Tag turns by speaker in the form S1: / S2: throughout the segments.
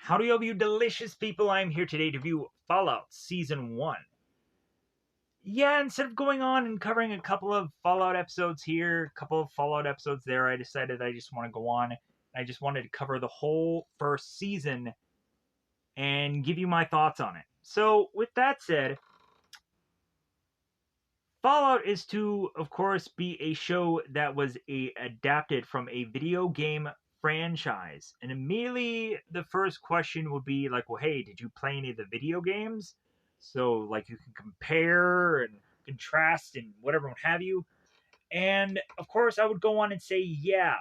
S1: Howdy, all you delicious people. I'm here today to review Fallout Season 1. Yeah, instead of going on and covering a couple of Fallout episodes here, a couple of Fallout episodes there, I decided I just want to go on. I just wanted to cover the whole first season and give you my thoughts on it. So, with that said, Fallout is to, of course, be a show that was adapted from a video game franchise. And immediately the first question would be like, well, hey, did you play any of the video games? So, like, you can compare and contrast and whatever what have you. And, of course, I would go on and say, yeah,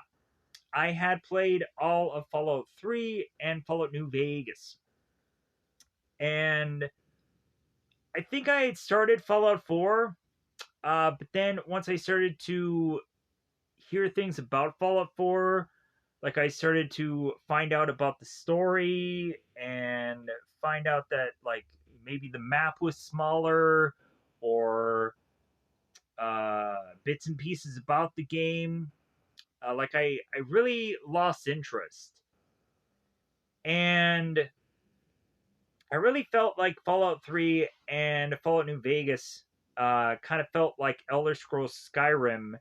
S1: I had played all of Fallout 3 and Fallout New Vegas. And I think I had started Fallout 4, but then once I started to hear things about Fallout 4, like I started to find out about the story and find out that like maybe the map was smaller or bits and pieces about the game. I really lost interest. And I really felt like Fallout 3 and Fallout New Vegas kind of felt like Elder Scrolls Skyrim,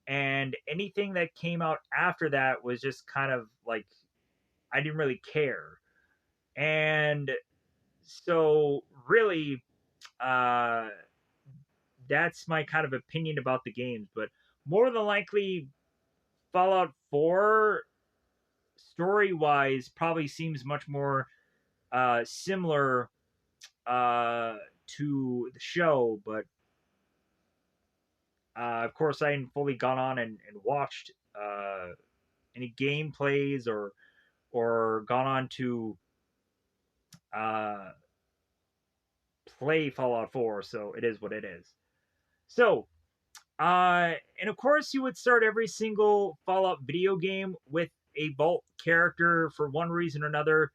S1: and anything that came out after that was just kind of like I didn't really care. And so really uh that's my kind of opinion about the games, but more than likely Fallout 4 story wise probably seems much more similar to the show, but of course I hadn't fully gone on and watched any gameplays or gone on to uh, play Fallout 4, so it is what it is. So, and of course, you would start every single Fallout video game with a vault character for one reason or another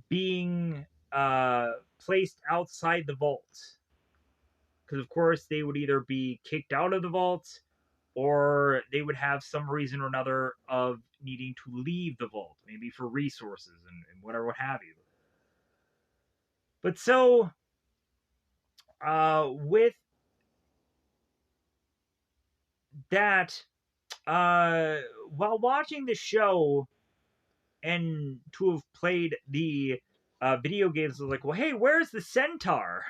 S1: being placed outside the vault. Because, of course, they would either be kicked out of the vault or they would have some reason or another of needing to leave the vault, maybe for resources and whatever, what have you. But so, with that, while watching the show and to have played the video games, I was like, well, hey, where's the centaur?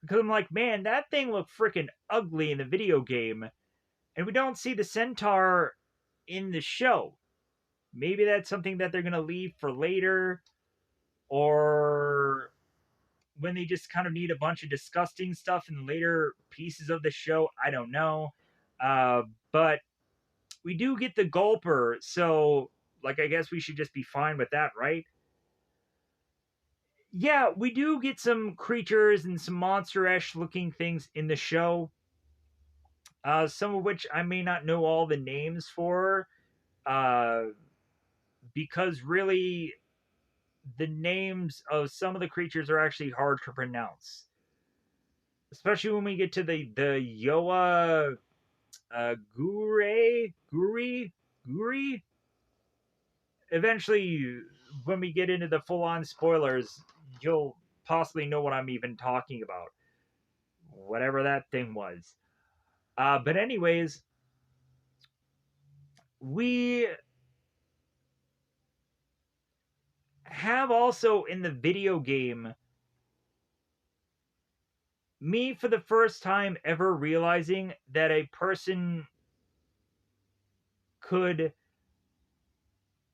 S1: Because I'm like, man, that thing looked freaking ugly in the video game, and we don't see the centaur in the show. Maybe that's something that they're going to leave for later, or when they just kind of need a bunch of disgusting stuff in later pieces of the show. I don't know. But we do get the gulper, so like I guess we should just be fine with that, right? Yeah, we do get some creatures and some monster-esque looking things in the show. Some of which I may not know all the names for, uh, because really the names of some of the creatures are actually hard to pronounce, especially when we get to the Yoa Guri. Eventually, when we get into the full-on spoilers, you'll possibly know what I'm even talking about. Whatever that thing was. But anyways, we have also in the video game me for the first time ever realizing that a person could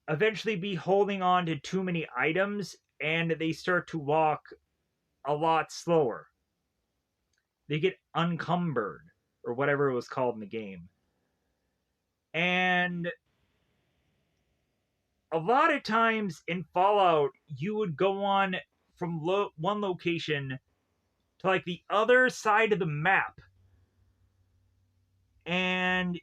S1: eventually be holding on to too many items and they start to walk a lot slower. They get uncumbered, or whatever it was called in the game. And a lot of times in Fallout, you would go on from one location to like the other side of the map. And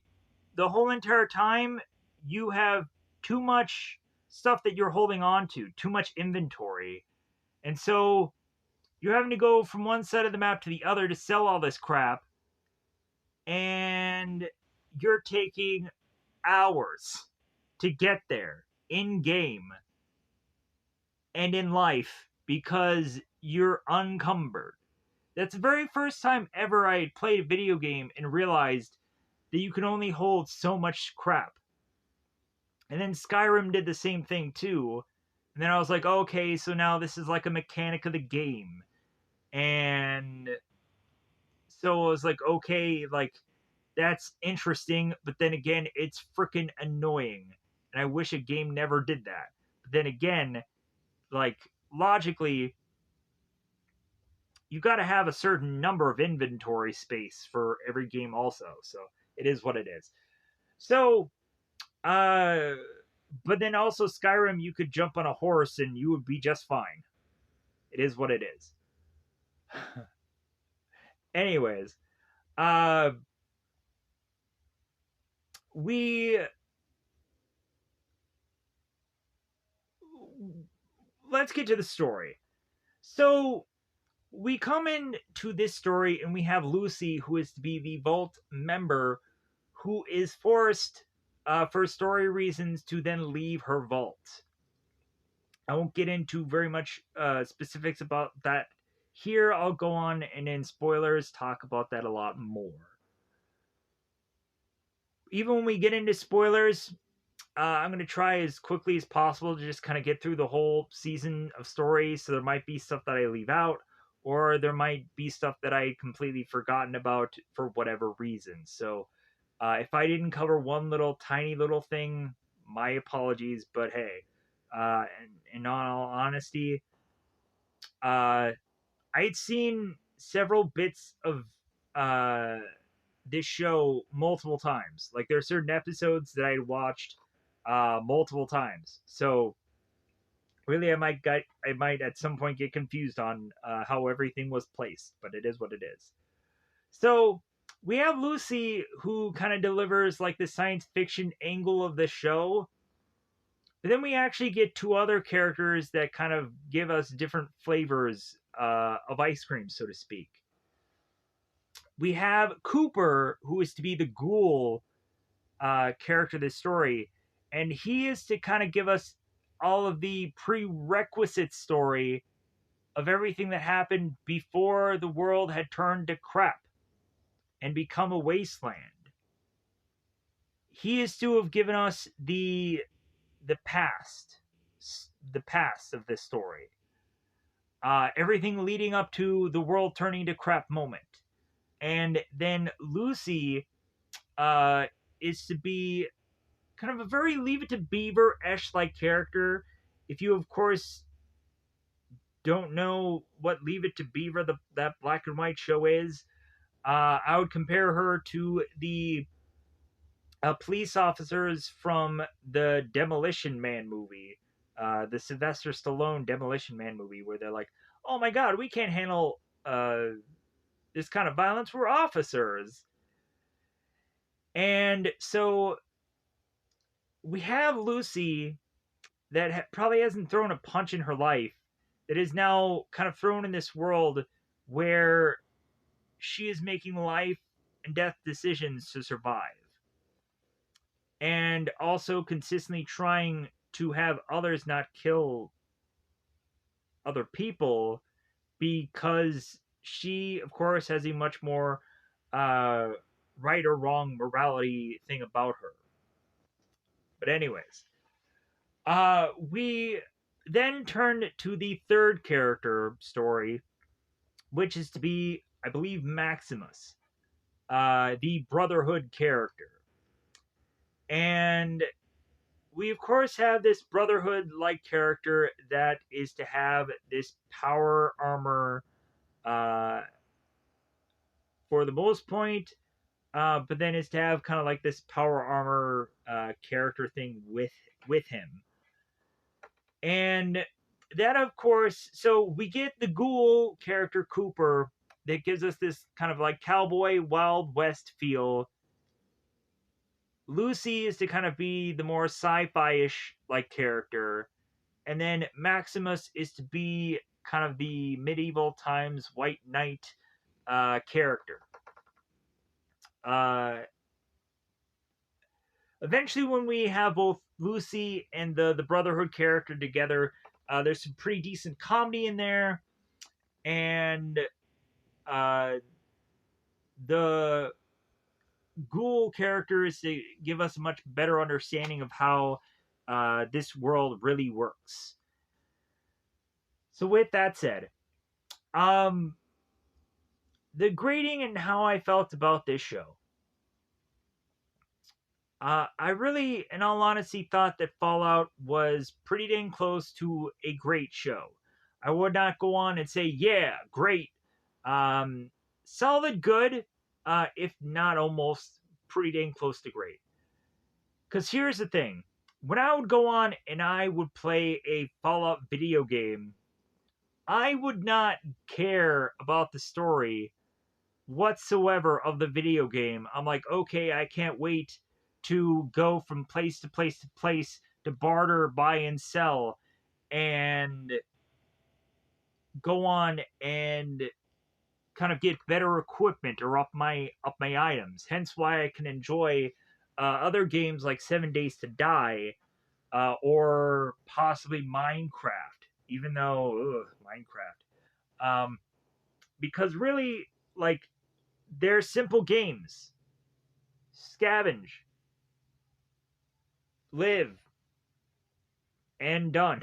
S1: the whole entire time, you have too much stuff that you're holding on to, too much inventory. And so you're having to go from one side of the map to the other to sell all this crap. And you're taking hours to get there in game. and in life because you're unencumbered. That's the very first time ever I played a video game and realized that you can only hold so much crap. And then Skyrim did the same thing too. And then I was like, okay, so now this is like a mechanic of the game. And so I was like, okay, like that's interesting, but then again, it's freaking annoying. And I wish a game never did that. But then again, like logically, you got to have a certain number of inventory space for every game also. So it is what it is. So, uh, but then also Skyrim, you could jump on a horse and you would be just fine. It is what it is. Anyways, uh, we let's get to the story. So we come into this story and we have Lucy, who is to be the Vault member, who is forced, for story reasons, to then leave her vault. I won't get into very much specifics about that here. I'll go on and in spoilers talk about that a lot more. Even when we get into spoilers, I'm going to try as quickly as possible to just kind of get through the whole season of stories. So there might be stuff that I leave out, or there might be stuff that I completely forgotten about for whatever reason. So if I didn't cover one little tiny little thing, my apologies. But hey, in all honesty, I had seen several bits of uh, this show multiple times. Like there are certain episodes that I had watched multiple times. So really, I might at some point get confused on how everything was placed, but it is what it is. So we have Lucy, who kind of delivers like the science fiction angle of the show. But then we actually get two other characters that kind of give us different flavors of ice cream, so to speak. We have Cooper, who is to be the ghoul character of this story, and he is to kind of give us all of the prerequisite story of everything that happened before the world had turned to crap and become a wasteland. He is to have given us the past, the past of this story. Everything leading up to the world turning to crap moment. And then Lucy is to be kind of a very Leave It to Beaver-esh like character. If you, of course, don't know what Leave It to Beaver, that black and white show is, I would compare her to the police officers from the Demolition Man movie, the Sylvester Stallone Demolition Man movie, where they're like, "Oh my God, we can't handle this kind of violence. We're officers." And so we have Lucy that probably hasn't thrown a punch in her life, that is now kind of thrown in this world where she is making life and death decisions to survive, and also consistently trying to have others not kill other people, because she, of course, has a much more uh, right or wrong morality thing about her. But anyways, we then turn to the third character story, which is to be, I believe, Maximus, the Brotherhood character. And we, of course, have this Brotherhood like character that is to have this power armor uh, for the most point, but then is to have kind of like this power armor character thing with him. And that, of course, so we get the ghoul character Cooper that gives us this kind of like cowboy Wild West feel. Lucy is to kind of be the more sci-fi-ish like character, and then Maximus is to be kind of the medieval times white knight character. Uh, Eventually, when we have both Lucy and the Brotherhood character together, There's some pretty decent comedy in there, and uh, the ghoul characters to give us a much better understanding of how this world really works. So, with that said, um, the grading and how I felt about this show. I really, in all honesty, thought that Fallout was pretty dang close to a great show. I would not go on and say, yeah, great. Um, Solid good, if not almost pretty dang close to great. Because here's the thing, when I would go on and I would play a Fallout video game, I would not care about the story whatsoever of the video game. I'm like, okay, I can't wait to go from place to place to place to barter, buy, and sell, and go on and kind of get better equipment or up my items. Hence why I can enjoy other games like 7 Days to Die or possibly Minecraft, even though Minecraft, because really, like, they're simple games. Scavenge, live, and done.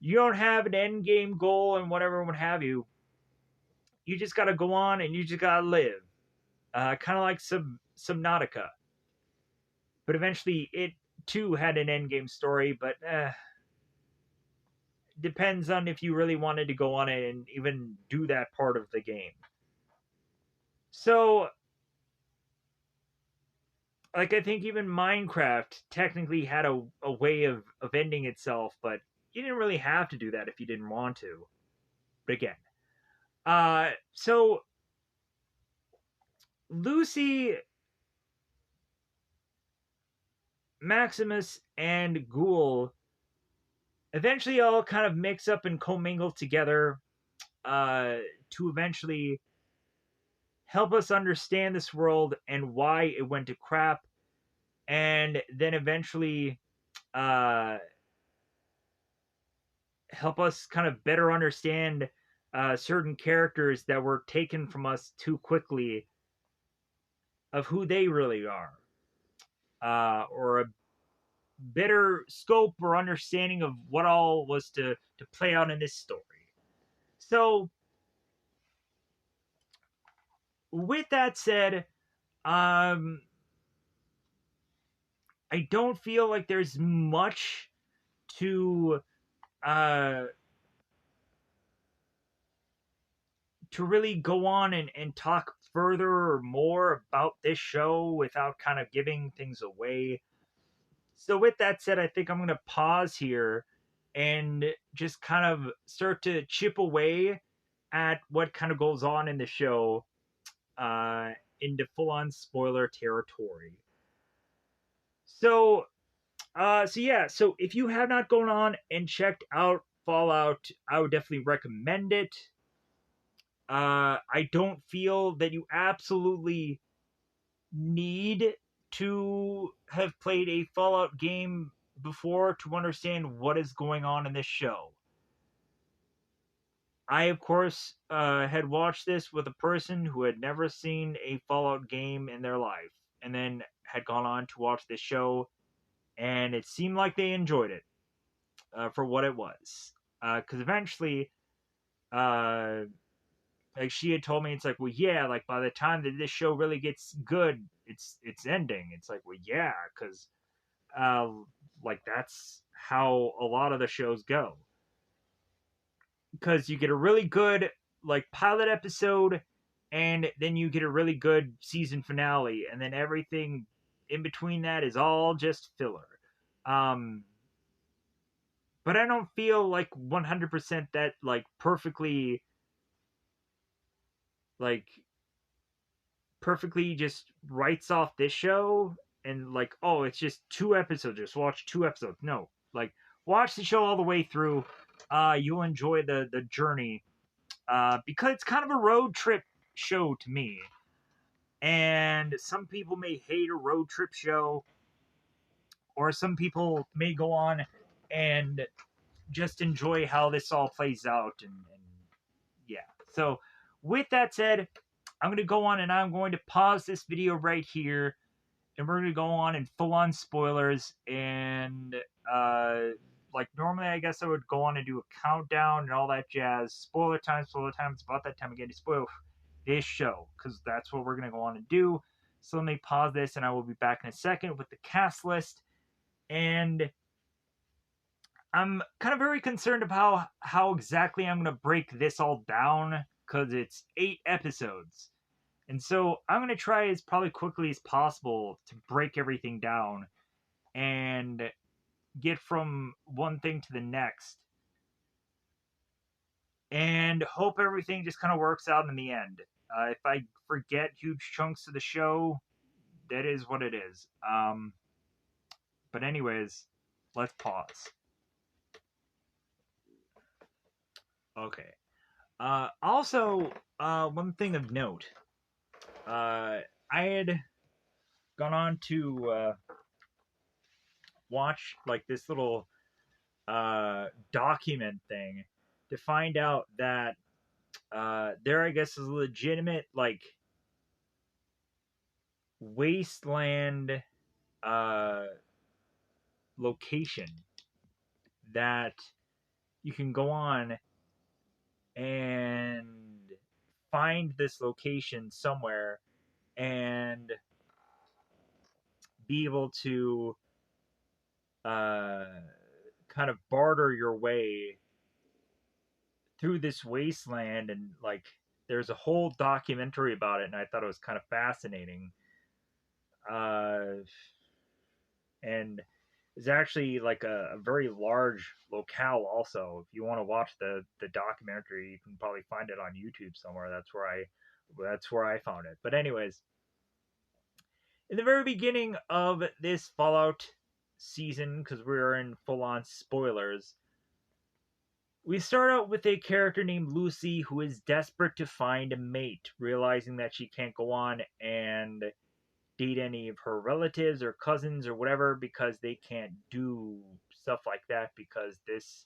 S1: You don't have an end game goal and whatever, what have you. You just got to go on and you just got to live. Kind of like Subnautica. But eventually it too had an end game story, but depends on if you really wanted to go on it and even do that part of the game. So, like, I think even Minecraft technically had a way of ending itself, but you didn't really have to do that if you didn't want to. But again, so Lucy, Maximus, and Ghoul eventually all kind of mix up and commingle together to eventually help us understand this world and why it went to crap, and then eventually uh, help us kind of better understand certain characters that were taken from us too quickly of who they really are, or a better scope or understanding of what all was to play out in this story. So, with that said, um, I don't feel like there's much to uh, to really go on and talk further or more about this show without kind of giving things away. So, with that said, I think I'm going to pause here and just kind of start to chip away at what kind of goes on in the show uh, into full on spoiler territory. So, so if you have not gone on and checked out Fallout, I would definitely recommend it. I don't feel that you absolutely need to have played a Fallout game before to understand what is going on in this show. I, of course, had watched this with a person who had never seen a Fallout game in their life, and then had gone on to watch this show, and it seemed like they enjoyed it for what it was. Because eventually, uh, like, she had told me, it's like, well, yeah, like, by the time that this show really gets good, it's ending. It's like, well, yeah, because uh, like, that's how a lot of the shows go. Because you get a really good like pilot episode, and then you get a really good season finale, and then everything in between that is all just filler. Um, but I don't feel like 100% that like like perfectly just writes off this show and like, oh, it's just 2 episodes, just watch 2 episodes. No, like, watch the show all the way through. You'll enjoy the journey, because it's kind of a road trip show to me. And some people may hate a road trip show, or some people may go on and just enjoy how this all plays out. And yeah. So with that said, I'm going to go on and I'm going to pause this video right here, and we're going to go on in full on spoilers. And uh, like normally, I guess I would go on and do a countdown and all that jazz. Spoiler time, spoiler time. It's about that time again to spoil this show, because that's what we're going to go on and do. So let me pause this, and I will be back in a second with the cast list. And I'm kind of very concerned about how exactly I'm going to break this all down, because it's 8 episodes. And so I'm going to try as probably quickly as possible to break everything down and get from one thing to the next, and hope everything just kind of works out in the end. If I forget huge chunks of the show, that is what it is. But anyways, let's pause. Okay. Also, one thing of note. I had gone on to watch like this little document thing to find out that there, I guess, is a legitimate like wasteland uh, location that you can go on and find this location somewhere and be able to uh, kind of barter your way through this wasteland. And like there's a whole documentary about it, and I thought it was kind of fascinating. And it's actually like a very large locale also. If you want to watch the documentary, you can probably find it on YouTube somewhere. That's where I found it. But anyways, in the very beginning of this Fallout season, because we're in full on spoilers, we start out with a character named Lucy who is desperate to find a mate, realizing that she can't go on and date any of her relatives or cousins or whatever, because they can't do stuff like that, because this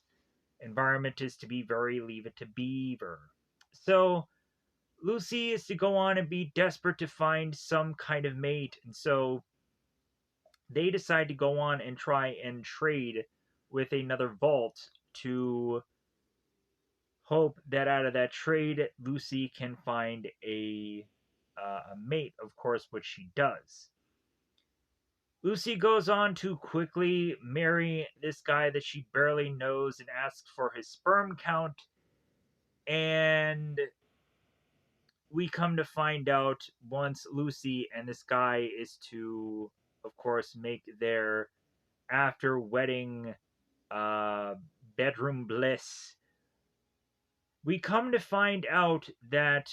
S1: environment is to be very Leave It to Beaver. So Lucy is to go on and be desperate to find some kind of mate, and so they decide to go on and try and trade with another vault to hope that out of that trade Lucy can find a mate, of course, which she does. Lucy goes on to quickly marry this guy that she barely knows and asks for his sperm count. And we come to find out once Lucy and this guy is to, of course, make their after wedding bedroom bliss. We come to find out that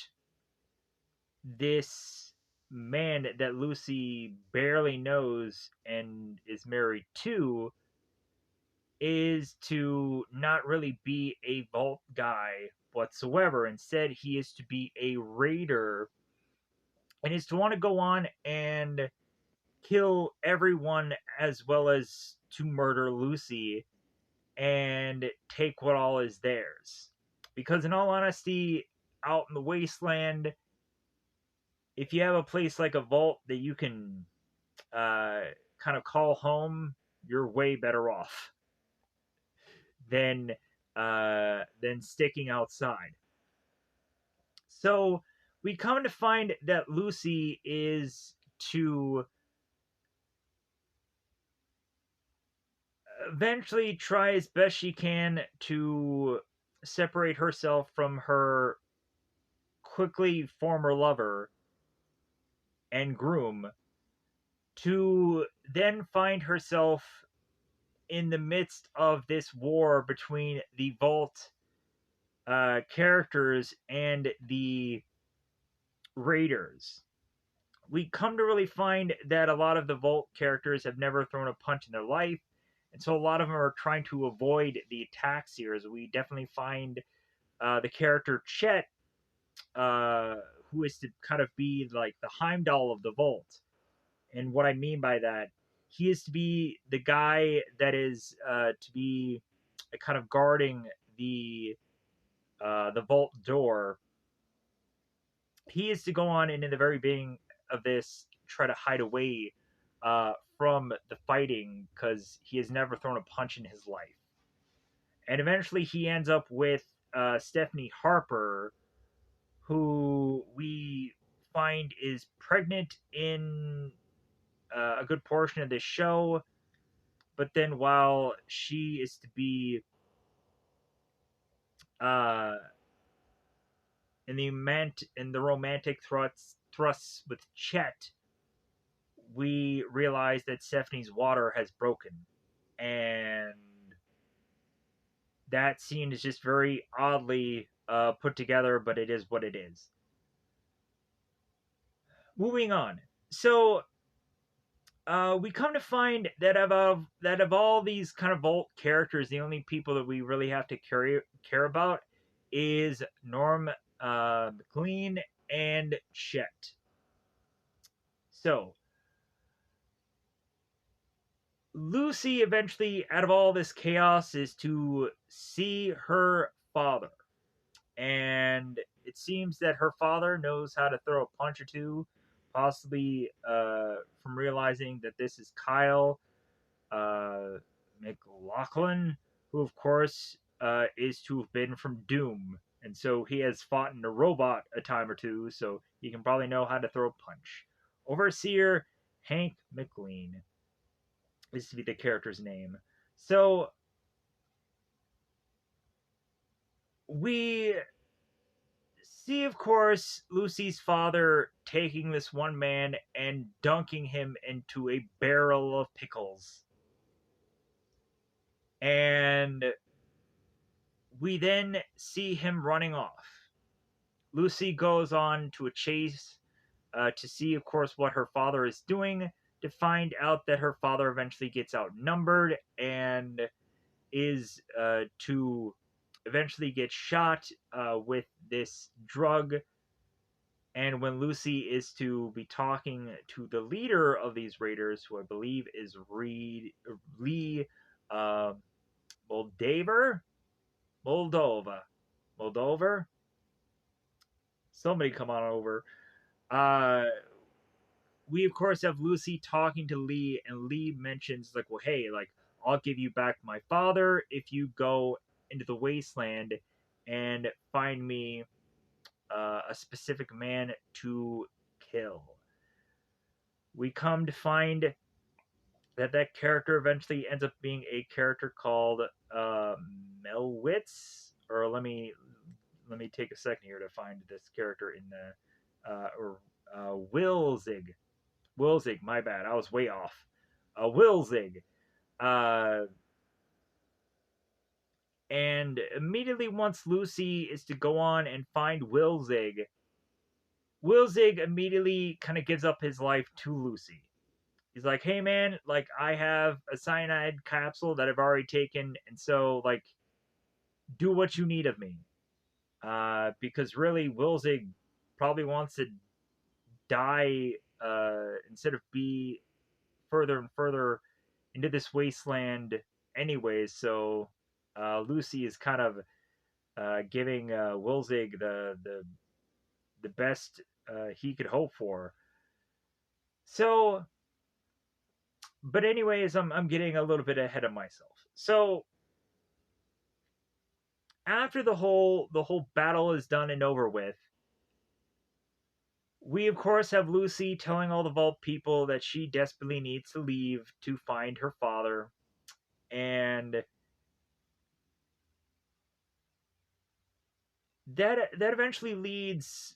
S1: this man that Lucy barely knows and is married to is to not really be a vault guy whatsoever. Instead, he is to be a raider, and is to want to go on and kill everyone, as well as to murder Lucy and take what all is theirs. Because in all honesty, out in the wasteland, if you have a place like a vault that you can kind of call home, you're way better off than sticking outside. So we come to find that Lucy is to eventually try as best she can to separate herself from her quickly former lover and groom, to then find herself in the midst of this war between the Vault characters and the Raiders. We come to really find that a lot of the Vault characters have never thrown a punch in their life, and so a lot of them are trying to avoid the attacks here. As we definitely find the character Chet, who is to kind of be like the Heimdall of the Vault. And what I mean by that, he is to be the guy that is to be kind of guarding the vault door, he is to go on and in the very beginning of this try to hide away from the fighting because he has never thrown a punch in his life. And eventually he ends up with Stephanie Harper, who we find is pregnant in a good portion of this show. But then while she is to be uh, in the romantic thrusts with Chet, we realize that Stephanie's water has broken, and that scene is just very oddly put together, but it is what it is. Moving on, so we come to find that of all these kind of Vault characters, the only people that we really have to care about is Norm McLean and Chet. So Lucy eventually, out of all this chaos, is to see her father. And it seems that her father knows how to throw a punch or two, possibly from realizing that this is Kyle uh, McLaughlin, who, of course, is to have been from Doom. And so he has fought in a robot a time or two, so he can probably know how to throw a punch. Overseer Hank McLean is to be the character's name. So we see, of course, Lucy's father taking this one man and dunking him into a barrel of pickles. And we then see him running off. Lucy goes on to a chase to see, of course, what her father is doing, to find out that her father eventually gets outnumbered and is to eventually get shot with this drug. And when Lucy is to be talking to the leader of these raiders, who I believe is Lee uh, Moldaver, Moldover. Somebody come on over. Uh, we of course have Lucy talking to Lee, and Lee mentions like, "Well, hey, like I'll give you back my father if you go into the wasteland and find me a specific man to kill." We come to find that that character eventually ends up being a character called Melwitz. Or let me take a second here to find this character in the or Wilzig. Wilzig, my bad. I was way off. Wilzig. Uh, and immediately once Lucy is to go on and find Wilzig, Wilzig immediately kind of gives up his life to Lucy. He's like, "Hey man, like I have a cyanide capsule that I've already taken, and so like do what you need of me." Because really, Wilzig probably wants to die instead of be further and further into this wasteland, anyways. So Lucy is kind of giving Wilzig the best he could hope for. So, but anyways, I'm getting a little bit ahead of myself. So after the whole battle is done and over with, we of course have Lucy telling all the Vault people that she desperately needs to leave to find her father, and that eventually leads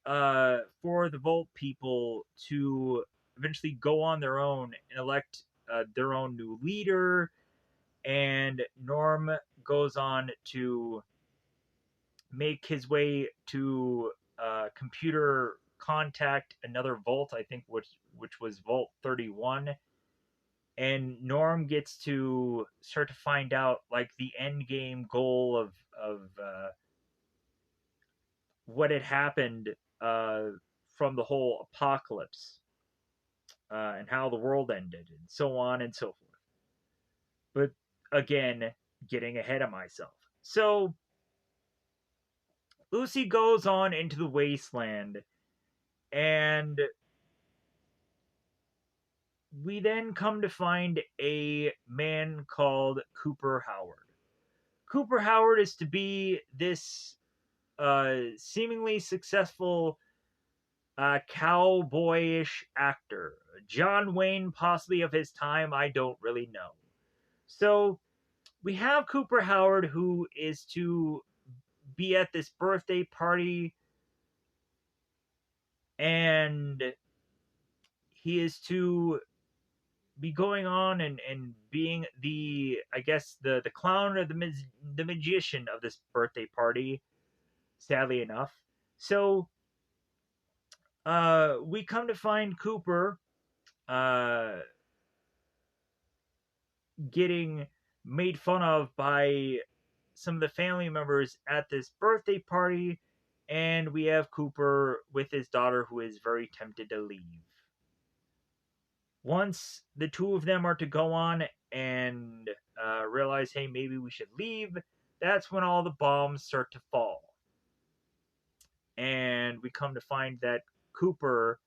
S1: for the Vault people to eventually go on their own and elect their own new leader. And Norm goes on to make his way to computer contact another Vault, I think, which was Vault 31. And Norm gets to start to find out like the end game goal of what had happened uh, from the whole apocalypse and how the world ended, and so on and so forth. But again, getting ahead of myself. So Lucy goes on into the wasteland, and we then come to find a man called Cooper Howard. Cooper Howard is to be this seemingly successful cowboyish actor. John Wayne, possibly of his time, I don't really know. So we have Cooper Howard, who is to be at this birthday party, and he is to be going on and being the, I guess, the clown or the magician of this birthday party, sadly enough. So we come to find Cooper uh, getting made fun of by some of the family members at this birthday party, and we have Cooper with his daughter who is very tempted to leave. Once the two of them are to go on and realize, hey, maybe we should leave, that's when all the bombs start to fall. And we come to find that Cooper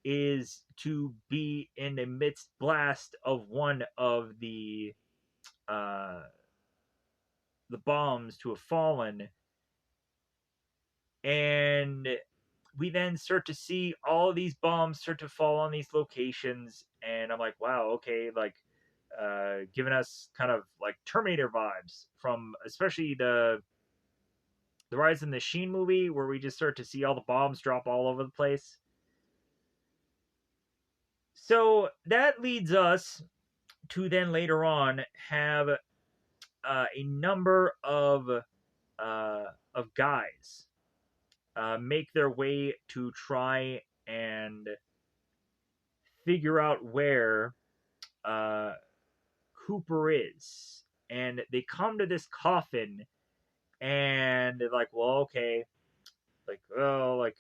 S1: is to be in the midst blast of one of uh, the bombs to have fallen, and we then start to see all of these bombs start to fall on these locations, and I'm like, wow, okay, like giving us kind of like Terminator vibes from especially the Rise of the Machine movie, where we just start to see all the bombs drop all over the place. So that leads us to then later on have a number of guys make their way to try and figure out where uh, Cooper is. And they come to this coffin, and they're like, well, okay, like, well, like,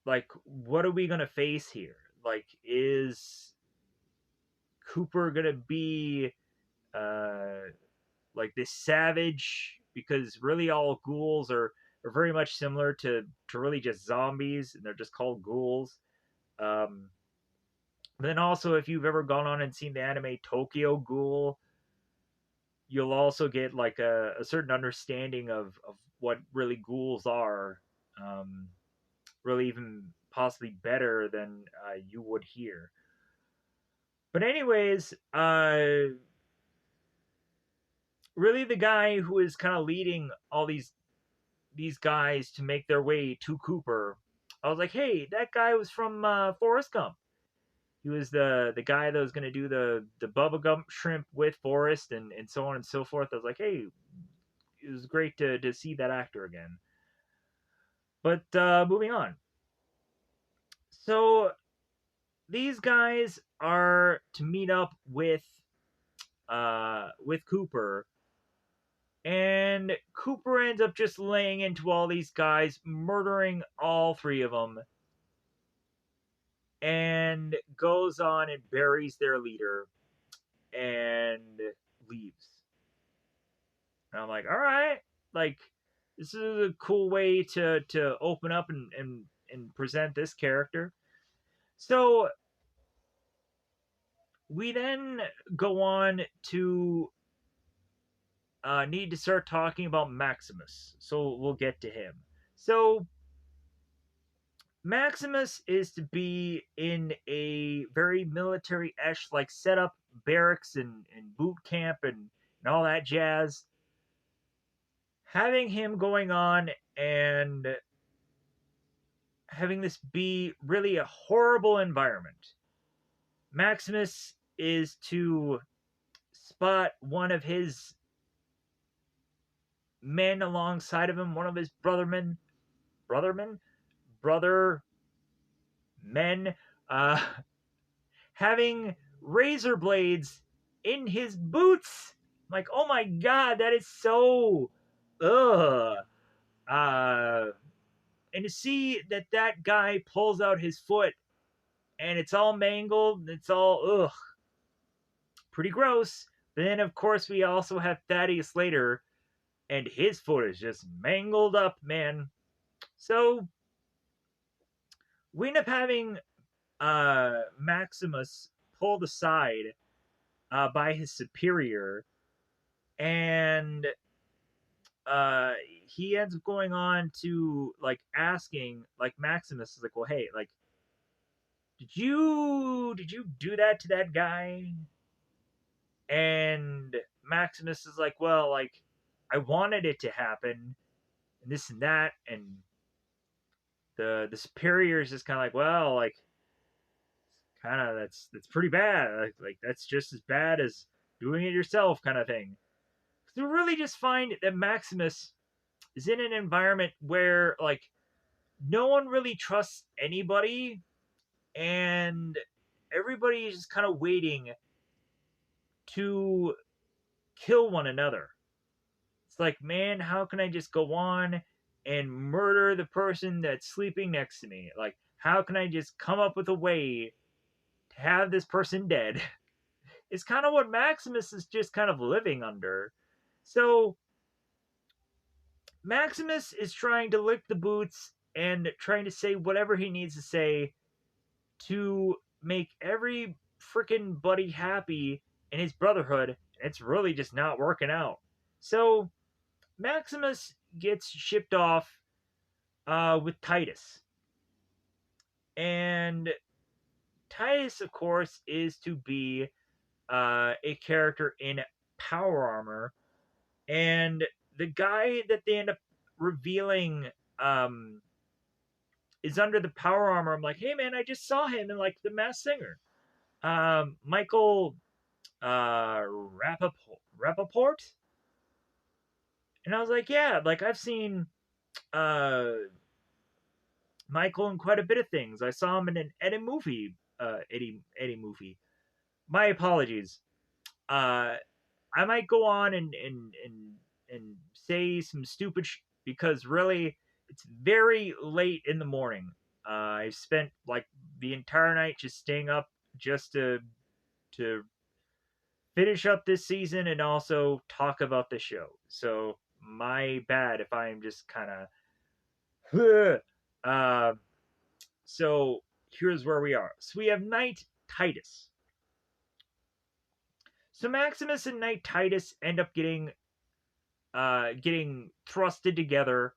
S1: like, what are we gonna face here? Like, is Cooper gonna be uh, like this savage? Because really, all ghouls are very much similar to really just zombies, and they're just called ghouls. Um, but then also, if you've ever gone on and seen the anime Tokyo Ghoul, you'll also get like a certain understanding of what really ghouls are. Um, really, even possibly better than you would here. But anyways, really the guy who is kind of leading all these guys to make their way to Cooper, I was like, hey, that guy was from Forrest Gump. He was the guy that was going to do the Bubba Gump shrimp with Forrest, and so on and so forth. I was like, hey, it was great to see that actor again. But moving on. So these guys are to meet up with Cooper, and Cooper ends up just laying into all these guys, murdering all three of them, and goes on and buries their leader and leaves. And I'm like, all right, like this is a cool way to open up and present this character. So we then go on to need to start talking about Maximus. So we'll get to him. So Maximus is to be in a very military-esque like setup, barracks and boot camp and all that jazz. Having him going on and having this be really a horrible environment. Maximus is to spot one of his men alongside of him, one of his brother men, uh, having razor blades in his boots. I'm like, oh my god, that is so, ugh. And to see that guy pulls out his foot and it's all mangled, it's all ugh. pretty gross. But then, of course, we also have Thaddeus later, and his foot is just mangled up, man. So we end up having Maximus pulled aside by his superior, and uh, he ends up going on to like asking, like Maximus is like, well, hey, like, did you do that to that guy? And Maximus is like, well, like, I wanted it to happen, and this and that, and the superior is just kind of like, well, like, kind of that's pretty bad. Like that's just as bad as doing it yourself, kind of thing. So we really just find that Maximus is in an environment where like no one really trusts anybody, and everybody is just kind of waiting to kill one another. It's like, man, how can I just go on and murder the person that's sleeping next to me? Like, how can I just come up with a way to have this person dead? It's kind of what Maximus is just kind of living under. So, Maximus is trying to lick the boots and trying to say whatever he needs to say to make every freaking buddy happy in his brotherhood. It's really just not working out. So, Maximus gets shipped off with Titus. And Titus, of course, is to be a character in power armor. And the guy that they end up revealing is under the power armor. I'm like, hey, man, I just saw him in, like, The Masked Singer. Michael Rappaport? And I was like, yeah, like, I've seen Michael in quite a bit of things. I saw him in an Eddie movie. Eddie movie. My apologies. I might go on and say some stupid because really it's very late in the morning. I spent like the entire night just staying up just to finish up this season and also talk about the show. So my bad if I'm just kind of so here's where we are. So we have Knight Titus. So Maximus and Knight Titus end up getting thrusted together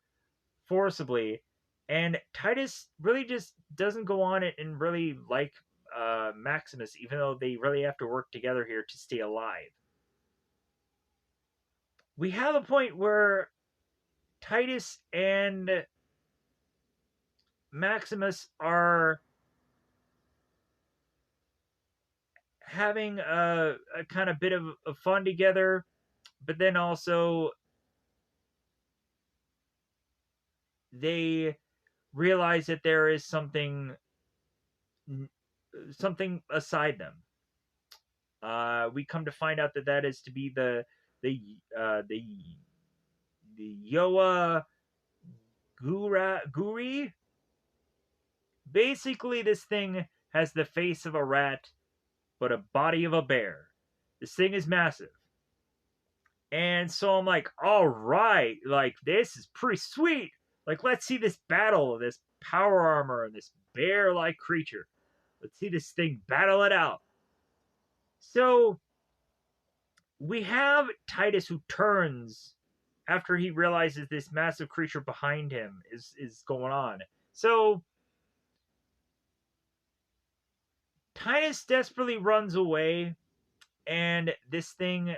S1: forcibly, and Titus really just doesn't go on it and really like Maximus, even though they really have to work together here to stay alive. We have a point where Titus and Maximus are having a kind of bit of fun together, but then also they realize that there is something aside them. We come to find out that that is to be the the Yoa Guri. Basically, this thing has the face of a rat, but a body of a bear. This thing is massive. And so I'm like, all right, like, this is pretty sweet. Like, let's see this battle of this power armor and this bear like creature. Let's see this thing battle it out. So we have Titus who turns after he realizes this massive creature behind him is going on. So Titus desperately runs away, and this thing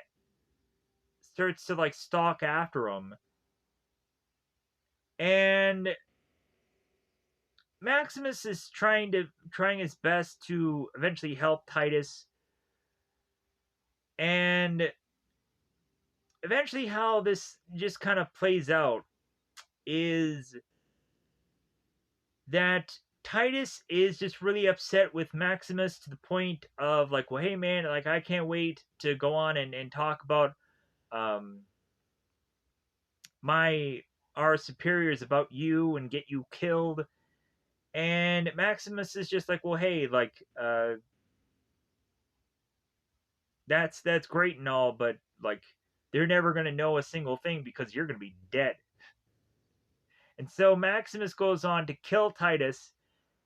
S1: starts to like stalk after him. And Maximus is trying his best to eventually help Titus. And eventually how this just kind of plays out is that Titus is just really upset with Maximus to the point of like, well, hey man, like I can't wait to go on and talk about our superiors about you and get you killed. And Maximus is just like, well, hey, like that's great and all, but like they're never gonna know a single thing because you're gonna be dead. And so Maximus goes on to kill Titus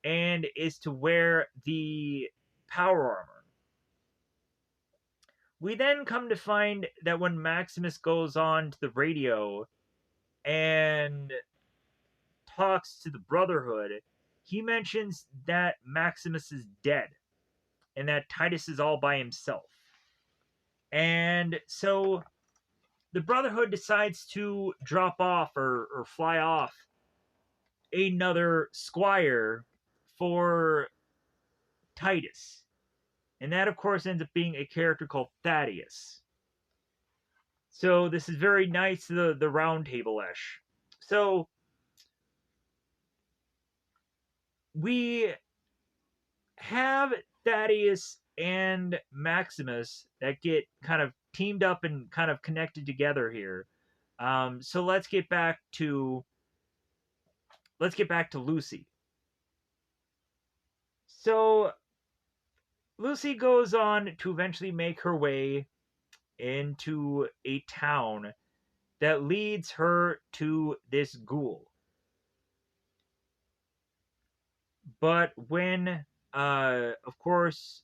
S1: and is to wear the power armor. We then come to find that when Maximus goes on to the radio and talks to the Brotherhood, he mentions that Maximus is dead and that Titus is all by himself. And so the Brotherhood decides to drop off or fly off another squire for Titus. And that, of course, ends up being a character called Thaddeus. So this is very nice, the round table-ish. So we have Thaddeus and Maximus that get kind of teamed up and kind of connected together here. So let's get back to Lucy. So Lucy goes on to eventually make her way into a town that leads her to this ghoul. But when, of course,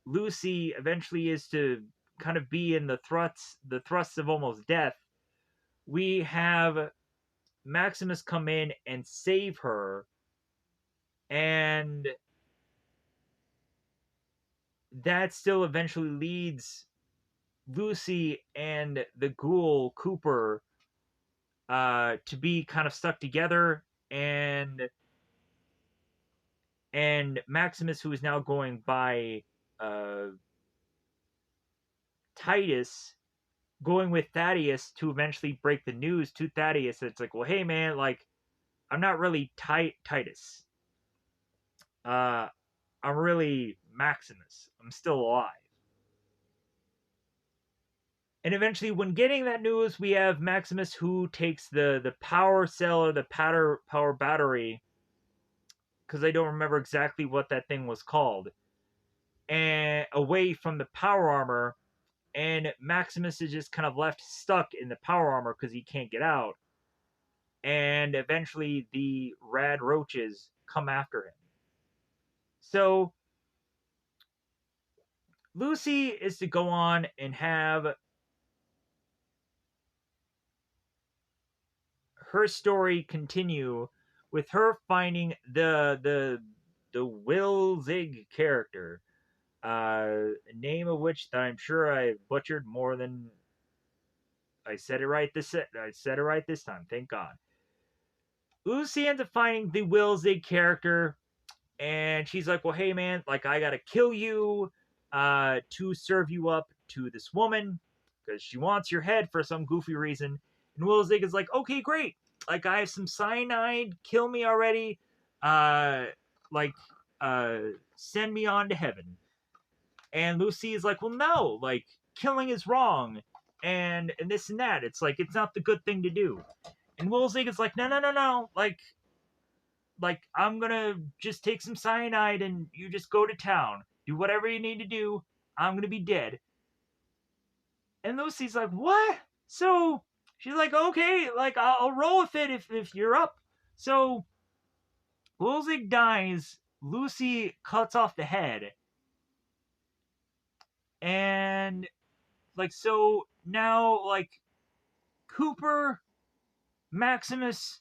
S1: Lucy eventually is to kind of be in the thrusts of almost death, we have Maximus come in and save her, and that still eventually leads Lucy and the ghoul Cooper to be kind of stuck together, and Maximus, who is now going by Titus, going with Thaddeus to eventually break the news to Thaddeus. It's like, well, hey man, like I'm not really Titus. I'm really Maximus. I'm still alive. And eventually, when getting that news, we have Maximus who takes the power cell or the power battery, because I don't remember exactly what that thing was called, and away from the power armor, and Maximus is just kind of left stuck in the power armor because he can't get out. And eventually, the rad roaches come after him. So Lucy is to go on and have her story continue with her finding the Will Zig character, name of which that I'm sure I butchered more than I said it right this time. Thank God. Lucy ends up finding the Will Zig character, and she's like, "Well, hey man, like I gotta kill you, to serve you up to this woman because she wants your head for some goofy reason." And Will Zig is like, "Okay, great. Like I have some cyanide. Kill me already. Uh, like, send me on to heaven." And Lucy is like, "Well, no. Like killing is wrong, and this and that. It's like it's not the good thing to do." And Will Zig is like, "No, no, no, no. Like I'm gonna just take some cyanide and you just go to town. Do whatever you need to do. I'm gonna be dead." And Lucy's like, "What?" So she's like, "Okay, like I'll roll with it if you're up." So Wilzig dies. Lucy cuts off the head, and like so now like Cooper, Maximus,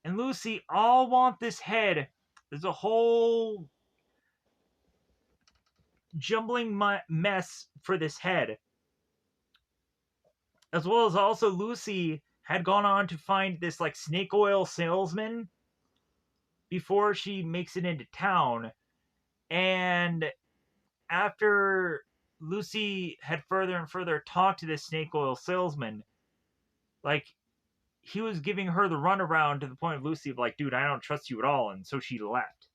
S1: and Lucy all want this head. There's a whole jumbling mess for this head, as well as also Lucy had gone on to find this like snake oil salesman before she makes it into town. And after Lucy had further and further talked to this snake oil salesman, like he was giving her the runaround to the point of Lucy of like, "Dude, I don't trust you at all," and so she left.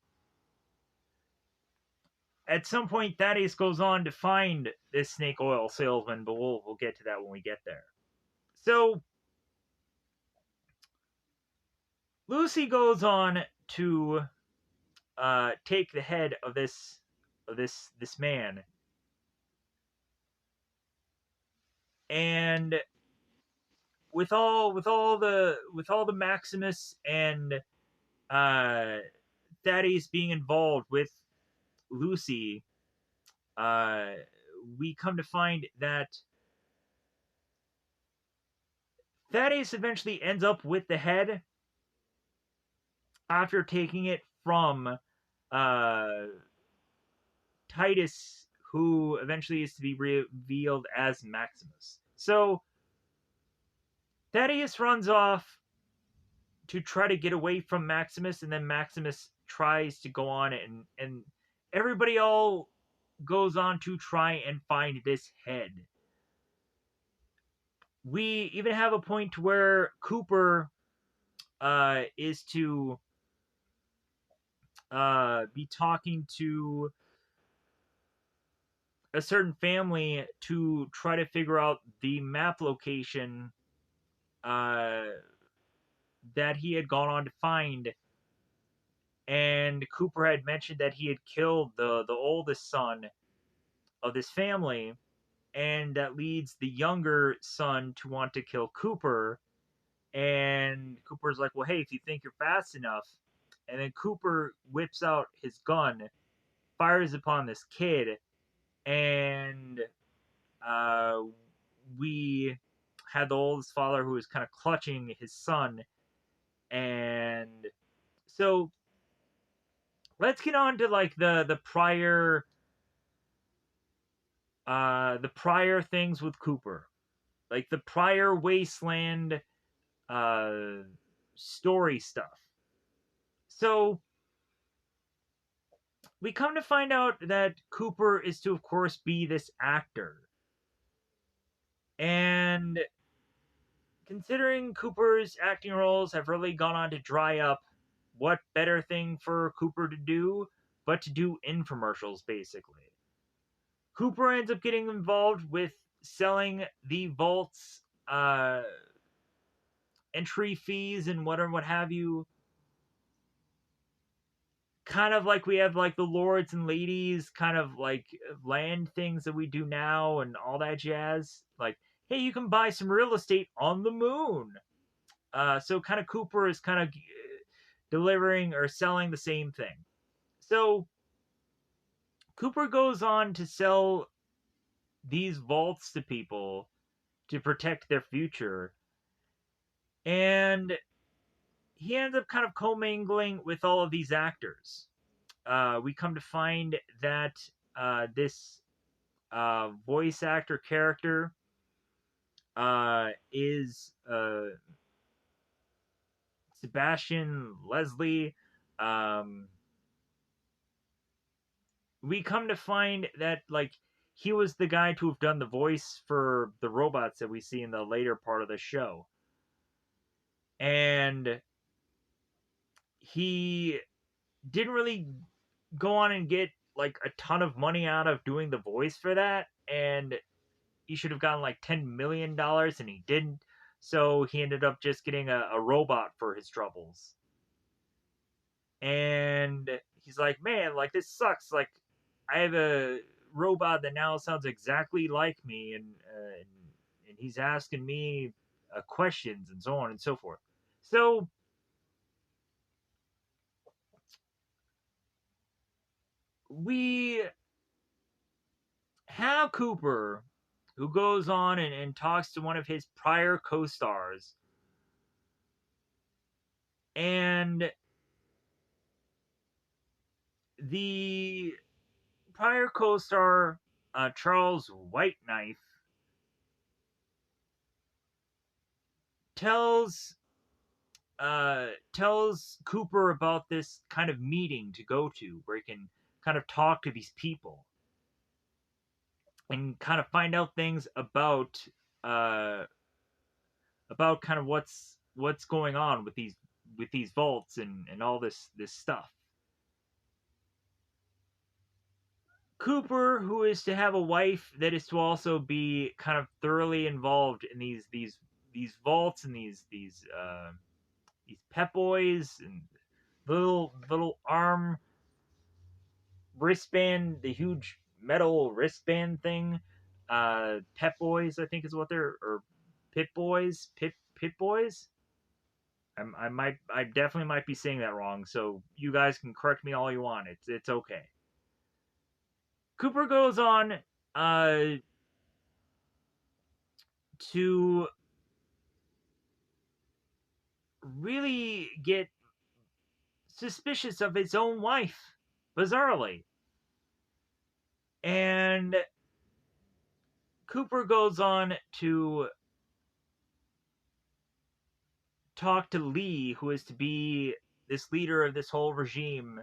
S1: At some point, Thaddeus goes on to find this snake oil salesman, but we'll get to that when we get there. So Lucy goes on to take the head of this man, And with all the Maximus and uh, Thaddeus being involved with Lucy, uh, we come to find that Thaddeus eventually ends up with the head after taking it from uh, Titus, who eventually is to be revealed as Maximus. So Thaddeus runs off to try to get away from Maximus, and then Maximus tries to go on, and everybody all goes on to try and find this head. We even have a point where Cooper is to be talking to a certain family to try to figure out the map location uh, that he had gone on to find. And Cooper had mentioned that he had killed the oldest son of this family, and that leads the younger son to want to kill Cooper. And Cooper's like, "Well, hey, if you think you're fast enough," and then Cooper whips out his gun, fires upon this kid, and uh, we had the oldest father who was kind of clutching his son. And so let's get on to like the prior things with Cooper, like the prior Wasteland uh, story stuff. So we come to find out that Cooper is to, of course, be this actor. And considering Cooper's acting roles have really gone on to dry up, what better thing for Cooper to do but to do infomercials, basically? Cooper ends up getting involved with selling the vault's entry fees and what have you, kind of like we have like the lords and ladies kind of like land things that we do now and all that jazz. Like, hey, you can buy some real estate on the moon. So kind of Cooper is kind of delivering or selling the same thing. So Cooper goes on to sell these vaults to people to protect their future, and he ends up kind of commingling with all of these actors. We come to find that this voice actor character is Sebastian Leslie. Um, we come to find that like he was the guy to have done the voice for the robots that we see in the later part of the show, and he didn't really go on and get like a ton of money out of doing the voice for that, and he should have gotten like $10 million, and he didn't. So he ended up just getting a robot for his troubles. And he's like, "Man, like this sucks. Like, I have a robot that now sounds exactly like me, and he's asking me questions and so on and so forth." So we have Cooper, who goes on and talks to one of his prior co-stars, and the prior co-star, Charles Whiteknife, tells tells Cooper about this kind of meeting to go to where he can kind of talk to these people and kind of find out things uh, about kind of what's going on with these vaults and all this stuff. Cooper, who is to have a wife that is to also be kind of thoroughly involved in these vaults and these pep boys and little arm wristband, the huge metal wristband thing. Pet Boys, I think is what they're, or Pit Boys, Pit Boys. I definitely might be saying that wrong. So you guys can correct me all you want. It's okay. Cooper goes on uh, to really get suspicious of his own wife, bizarrely. And Cooper goes on to talk to Lee, who is to be this leader of this whole regime,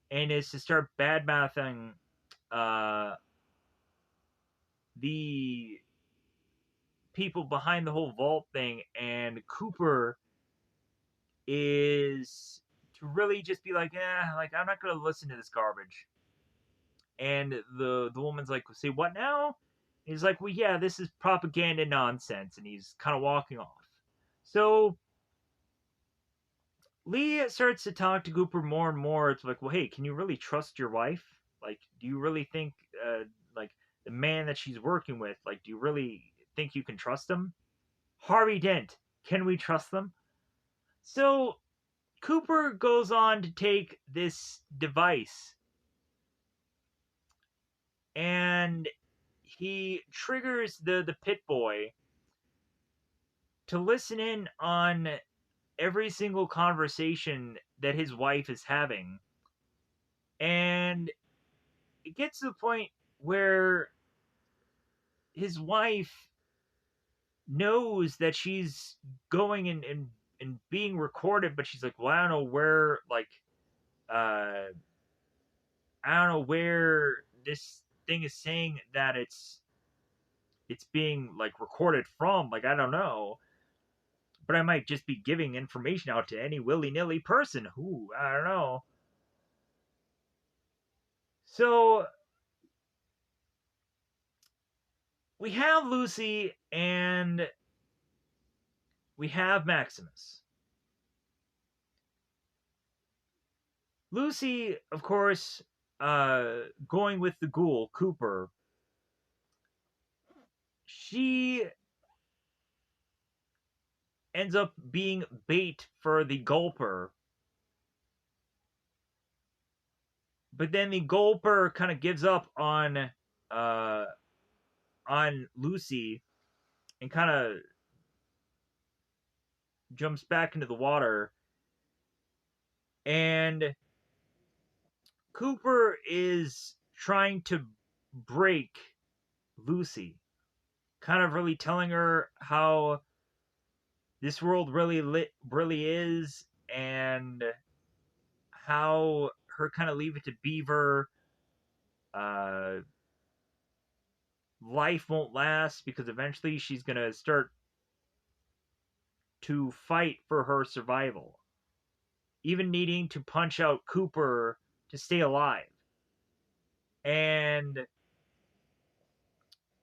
S1: and is to start badmouthing uh, the people behind the whole vault thing. And Cooper is to really just be like, like I'm not gonna listen to this garbage. And the woman's like, say what now? He's like, well, yeah, this is propaganda nonsense, and he's kind of walking off. So Lee starts to talk to Cooper more and more. It's like, well, hey, can you really trust your wife? Like, do you really think, like, the man that she's working with, like, do you really think you can trust him? Harvey Dent, can we trust them? So Cooper goes on to take this device and he triggers the pit boy to listen in on every single conversation that his wife is having. And it gets to the point where his wife knows that she's going and being recorded, but she's like, well, I don't know where, like, I don't know where this thing is saying that it's being like recorded from. Like, I don't know. But I might just be giving information out to any willy-nilly person who, I don't know. So we have Lucy and we have Maximus. Lucy, of course, going with the ghoul, Cooper, she ends up being bait for the gulper. But then the gulper kind of gives up uh, on Lucy and kind of jumps back into the water. And Cooper is trying to break Lucy, kind of really telling her how this world really is, and how her kind of Leave It to Beaver uh, life won't last because eventually she's gonna start to fight for her survival, even needing to punch out Cooper to stay alive. And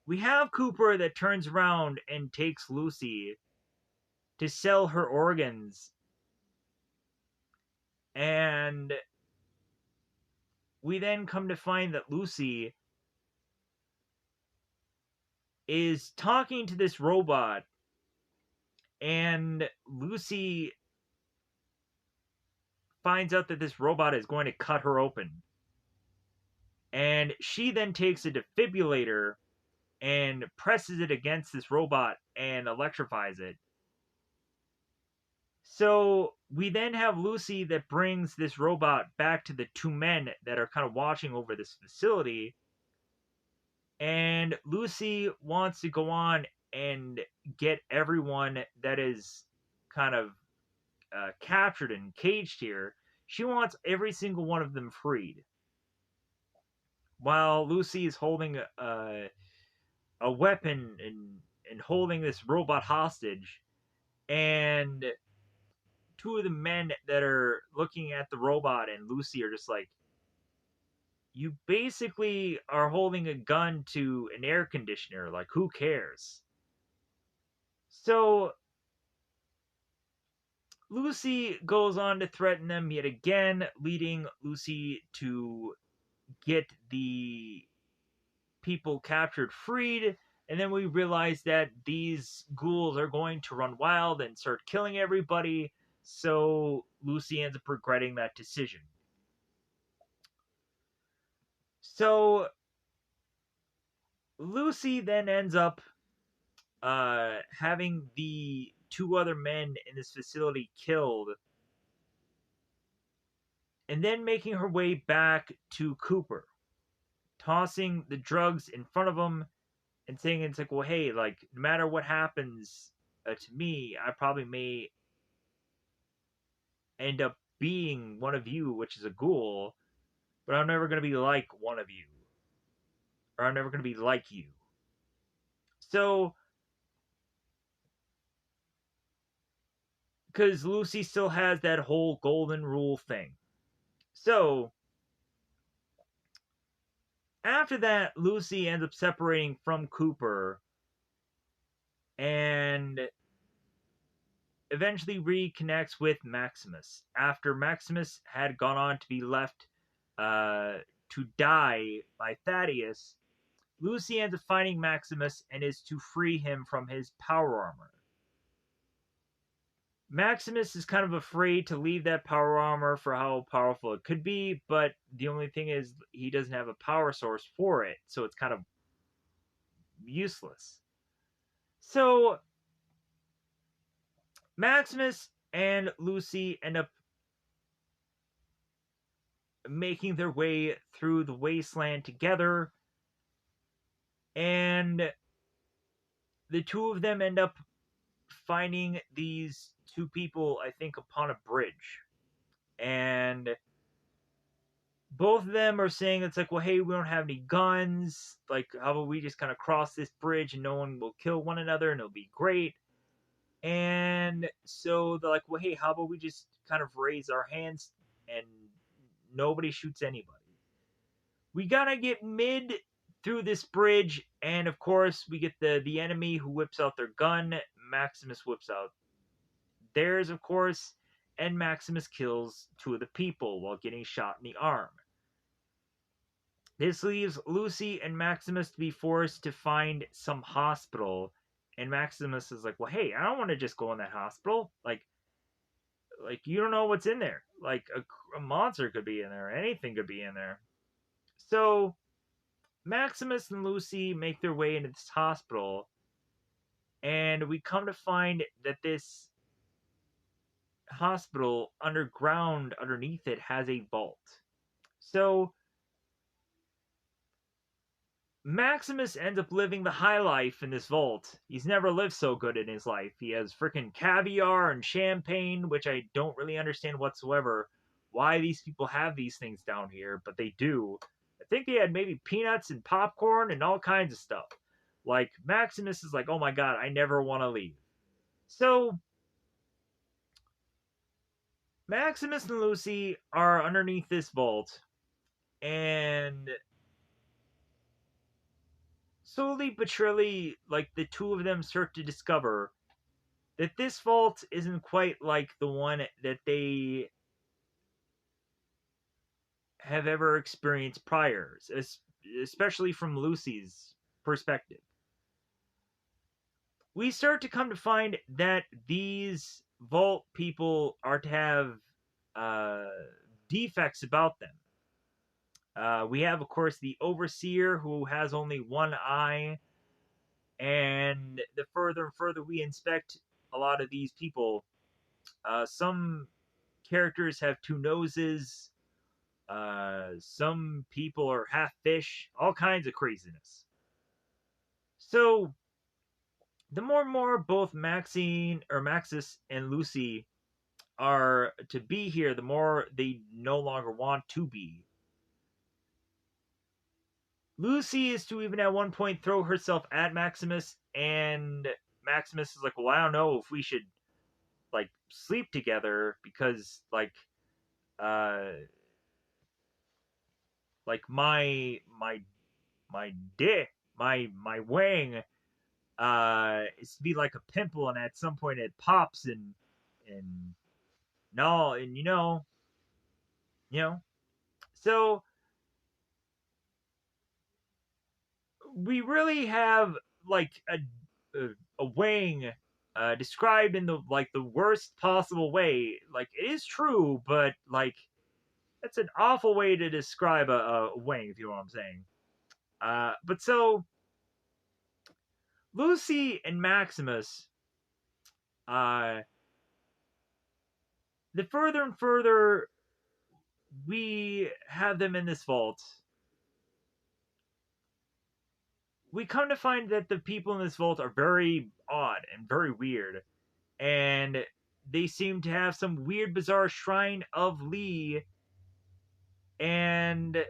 S1: we have Cooper that turns around and takes Lucy to sell her organs. And we then come to find that Lucy is talking to this robot, and Lucy finds out that this robot is going to cut her open. And she then takes a defibrillator and presses it against this robot and electrifies it. So we then have Lucy that brings this robot back to the two men that are kind of watching over this facility. And Lucy wants to go on and get everyone that is kind of captured and caged here. She wants every single one of them freed. While Lucy is holding a weapon and holding this robot hostage. And two of the men that are looking at the robot and Lucy are just like, you basically are holding a gun to an air conditioner. Like, who cares? So Lucy goes on to threaten them yet again, leading Lucy to get the people captured freed, and then we realize that these ghouls are going to run wild and start killing everybody, so Lucy ends up regretting that decision. So Lucy then ends up having the two other men in this facility killed, and then making her way back to Cooper, tossing the drugs in front of him and saying it's like, well, hey, like no matter what happens to me, I probably may end up being one of you, which is a ghoul, but I'm never going to be like one of you, or I'm never going to be like you. So, because Lucy still has that whole golden rule thing. So, after that, Lucy ends up separating from Cooper and eventually reconnects with Maximus after Maximus had gone on to be left to die by Thaddeus. Lucy ends up finding Maximus and is to free him from his power armor. Maximus is kind of afraid to leave that power armor for how powerful it could be, but the only thing is he doesn't have a power source for it, so it's kind of useless. So Maximus and Lucy end up making their way through the wasteland together, and the two of them end up finding these two people, I think, upon a bridge. And both of them are saying it's like, well, hey, we don't have any guns. Like, how about we just kind of cross this bridge and no one will kill one another and it'll be great. And so they're like, well, hey, how about we just kind of raise our hands and nobody shoots anybody. We gotta get mid through this bridge, and of course, we get the enemy who whips out their gun. Maximus whips out theirs, of course, and Maximus kills two of the people while getting shot in the arm. This leaves Lucy and Maximus to be forced to find some hospital, and Maximus is like, "Well, hey, I don't want to just go in that hospital. Like you don't know what's in there. Like a monster could be in there. Anything could be in there." So Maximus and Lucy make their way into this hospital, and we come to find that this hospital underground underneath it has a vault. So Maximus ends up living the high life in this vault. He's never lived so good in his life. He has freaking caviar and champagne, which I don't really understand whatsoever why these people have these things down here, but they do. I think they had maybe peanuts and popcorn and all kinds of stuff. Like, Maximus is like, oh my god, I never want to leave. So, Maximus and Lucy are underneath this vault, and slowly but surely, like, the two of them start to discover that this vault isn't quite like the one that they have ever experienced prior, especially from Lucy's perspective. We start to come to find that these vault people are to have uh, defects about them. We have, of course, the overseer who has only one eye, and the further and further we inspect a lot of these people, some characters have two noses. Some people are half fish. All kinds of craziness. So the more and more both Maxine or Maxis and Lucy are to be here, the more they no longer want to be. Lucy is to even at one point throw herself at Maximus, and Maximus is like, "Well, I don't know if we should like sleep together because uh like my dick, my wing is to be like a pimple, and at some point it pops and no, and you know." So we really have like a Wang described in the like the worst possible way. Like it is true, but like that's an awful way to describe a Wang, if you know what I'm saying. But so Lucy and Maximus, uh, the further and further we have them in this vault, we come to find that the people in this vault are very odd and very weird. And they seem to have some weird, bizarre shrine of Lee. And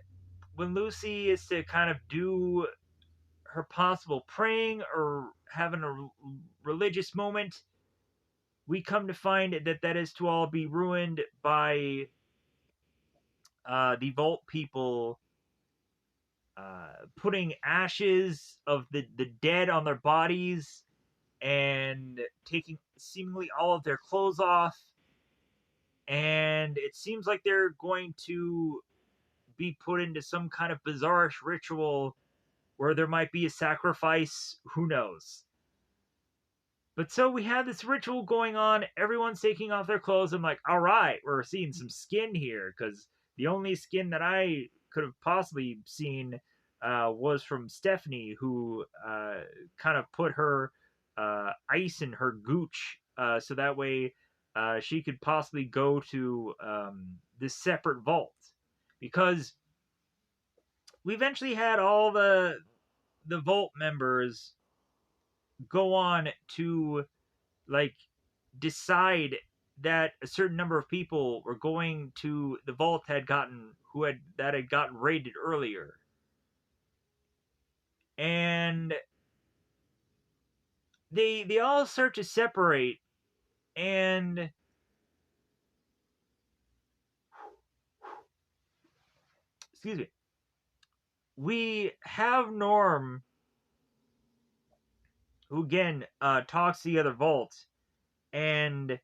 S1: when Lucy is to kind of do her possible praying or having a religious moment, we come to find that that is to all be ruined by the vault people putting ashes of the dead on their bodies and taking seemingly all of their clothes off. And it seems like they're going to be put into some kind of bizarrish ritual where there might be a sacrifice. Who knows? But so we have this ritual going on. Everyone's taking off their clothes. I'm like, all right, we're seeing some skin here because the only skin that I could have possibly seen was from Stephanie, who kind of put her ice in her gooch so that way she could possibly go to this separate vault because we eventually had all the vault members go on to like decide that a certain number of people were going to the vault had gotten who had that had gotten raided earlier. And they all start to separate, and excuse me, we have Norm, who again talks to the other vault, and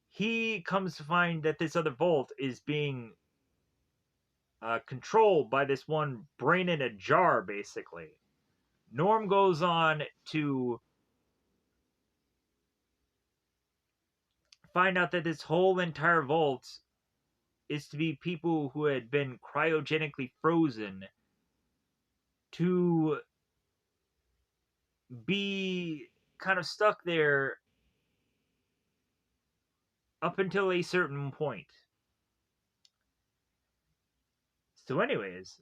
S1: he comes to find that this other vault is being controlled by this one brain in a jar, basically. Norm goes on to find out that this whole entire vault is to be people who had been cryogenically frozen to be kind of stuck there up until a certain point. So, anyways,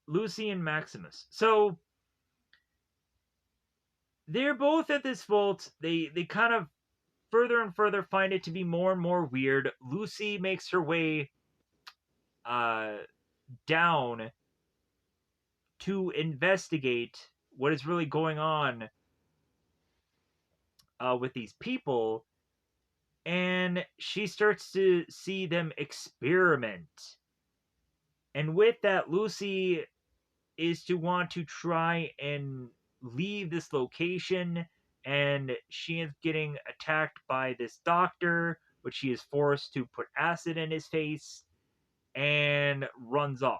S1: Lucy and Maximus. So they're both at this vault. They kind of further and further find it to be more and more weird. Lucy makes her way uh, down to investigate what is really going on with these people, and she starts to see them experiment. And with that, Lucy is to want to try and leave this location, and she is getting attacked by this doctor, which she is forced to put acid in his face and runs off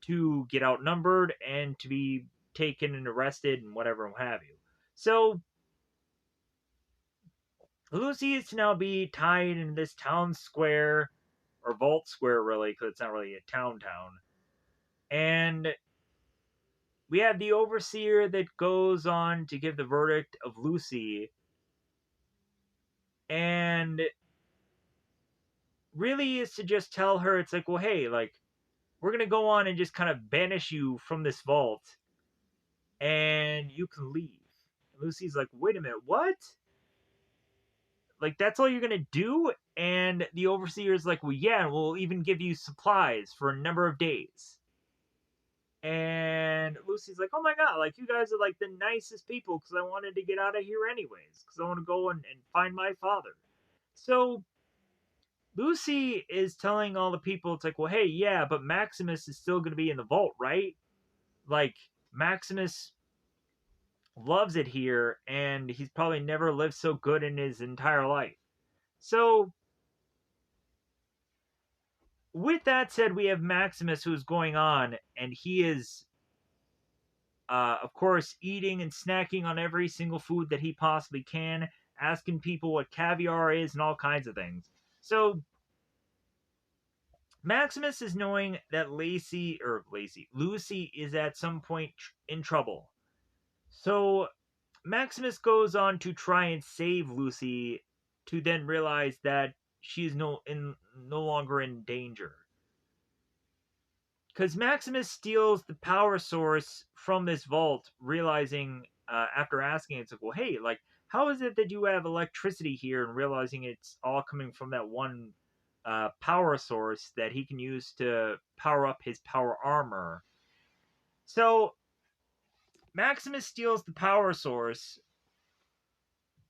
S1: to get outnumbered and to be taken and arrested and whatever what have you. So Lucy is to now be tied in this town square, or vault square really, because it's not really a town. And we have the overseer that goes on to give the verdict of Lucy, and really is to just tell her, it's like, well, hey, like, we're gonna go on and just kind of banish you from this vault, and you can leave. And Lucy's like, wait a minute, what? Like, that's all you're gonna do? And the overseer's like, well, yeah, we'll even give you supplies for a number of days. And Lucy's like, oh my god, like, you guys are like the nicest people because I wanted to get out of here anyways, because I want to go and find my father. So Lucy is telling all the people, it's like, well, hey, yeah, but Maximus is still going to be in the vault, right? Like, Maximus loves it here, and he's probably never lived so good in his entire life. So with that said, we have Maximus who's going on, and he is, of course, eating and snacking on every single food that he possibly can, asking people what caviar is and all kinds of things. So Maximus is knowing that Lucy is at some point in trouble. So Maximus goes on to try and save Lucy, to then realize that she's no longer in danger. Because Maximus steals the power source from this vault, realizing, after asking, it's like, well, hey, like, how is it that you have electricity here? And realizing it's all coming from that one power source that he can use to power up his power armor. So Maximus steals the power source,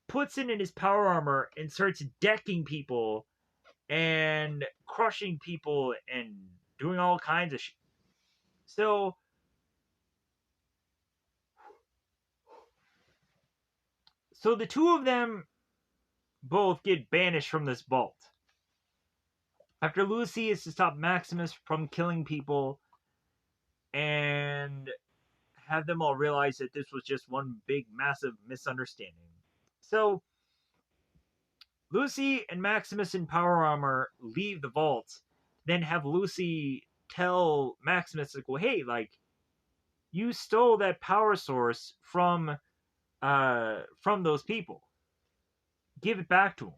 S1: puts it in his power armor, and starts decking people and crushing people and doing all kinds of shit. So the two of them both get banished from this vault. After Lucy is to stop Maximus from killing people and have them all realize that this was just one big, massive misunderstanding. So Lucy and Maximus in power armor leave the vault, then have Lucy tell Maximus, like, well, hey, like, you stole that power source from those people. Give it back to them.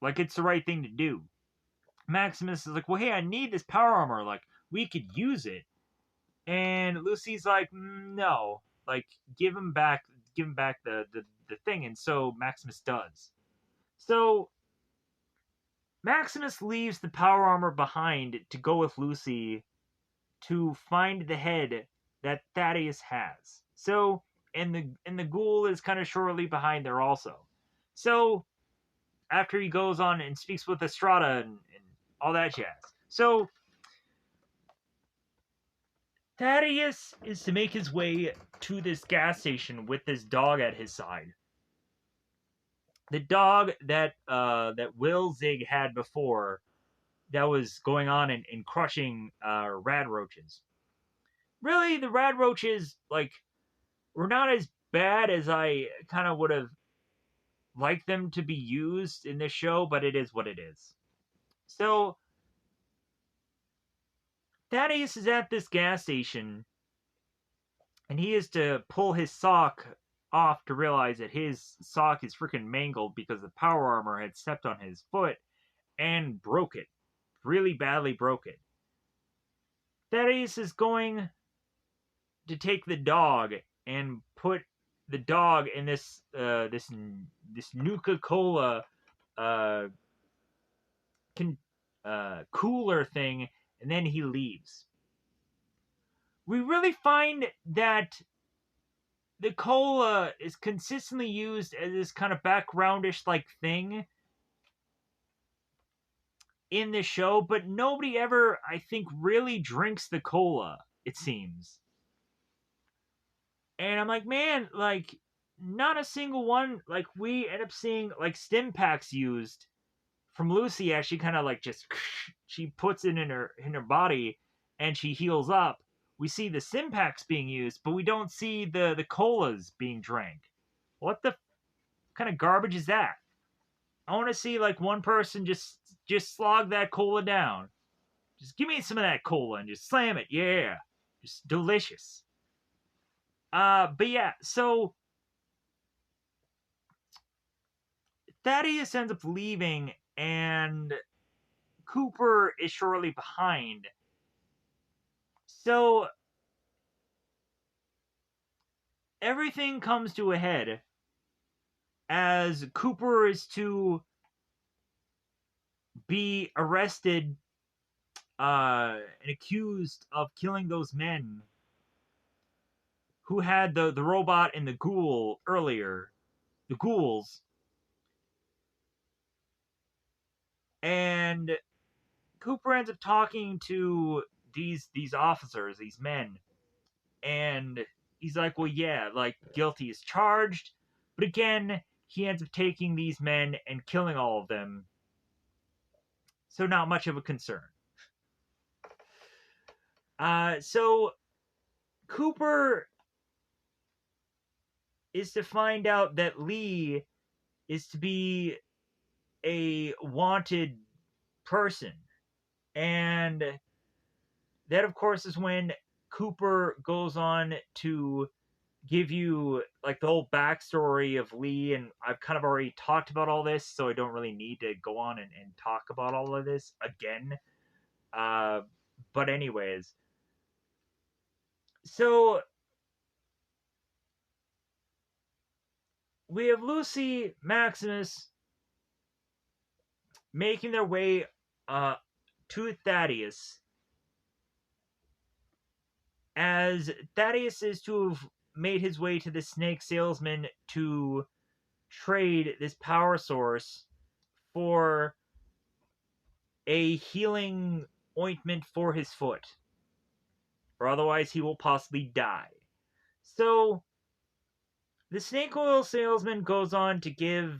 S1: Like, it's the right thing to do. Maximus is like, well, hey, I need this power armor. Like, we could use it. And Lucy's like, no. Like, give him back the thing. And so Maximus does. So Maximus leaves the power armor behind to go with Lucy to find the head that Thaddeus has. So, and the ghoul is kind of shortly behind there also. So after he goes on and speaks with Estrada and all that jazz. So Thaddeus is to make his way to this gas station with this dog at his side. The dog that Will Zig had before, that was going on and crushing rad roaches. Really, the rad roaches, like, were not as bad as I kind of would have liked them to be used in this show, but it is what it is. So Thaddeus is at this gas station, and he is to pull his sock off to realize that his sock is freaking mangled because the power armor had stepped on his foot and broke it. Really badly broke it. Thaddeus is going to take the dog and put the dog in this Nuka-Cola cooler thing, and then he leaves. We really find that the cola is consistently used as this kind of backgroundish like thing in this show, but nobody ever, I think, really drinks the cola, it seems. And I'm like, man, like, not a single one. Like, we end up seeing like stim packs used from Lucy as she kind of like just she puts it in her body and she heals up. We see the stim packs being used, but we don't see the colas being drank. What the kind of garbage is that? I want to see like one person just slog that cola down. Just give me some of that cola and just slam it. Yeah, just delicious. But yeah, so Thaddeus ends up leaving, and Cooper is shortly behind. So everything comes to a head as Cooper is to be arrested and accused of killing those men who had the robot and the ghoul earlier, the ghouls. And Cooper ends up talking to these officers, these men, and he's like, well, yeah, like, guilty is charged, but again, he ends up taking these men and killing all of them, so not much of a concern. So Cooper is to find out that Lee is to be a wanted person. And that, of course, is when Cooper goes on to give you like the whole backstory of Lee. And I've kind of already talked about all this, so I don't really need to go on and talk about all of this again. Uh, but, anyways, so we have Lucy, Maximus making their way uh, to Thaddeus, as Thaddeus is to have made his way to the snake salesman to trade this power source for a healing ointment for his foot, or otherwise he will possibly die. So the snake oil salesman goes on to give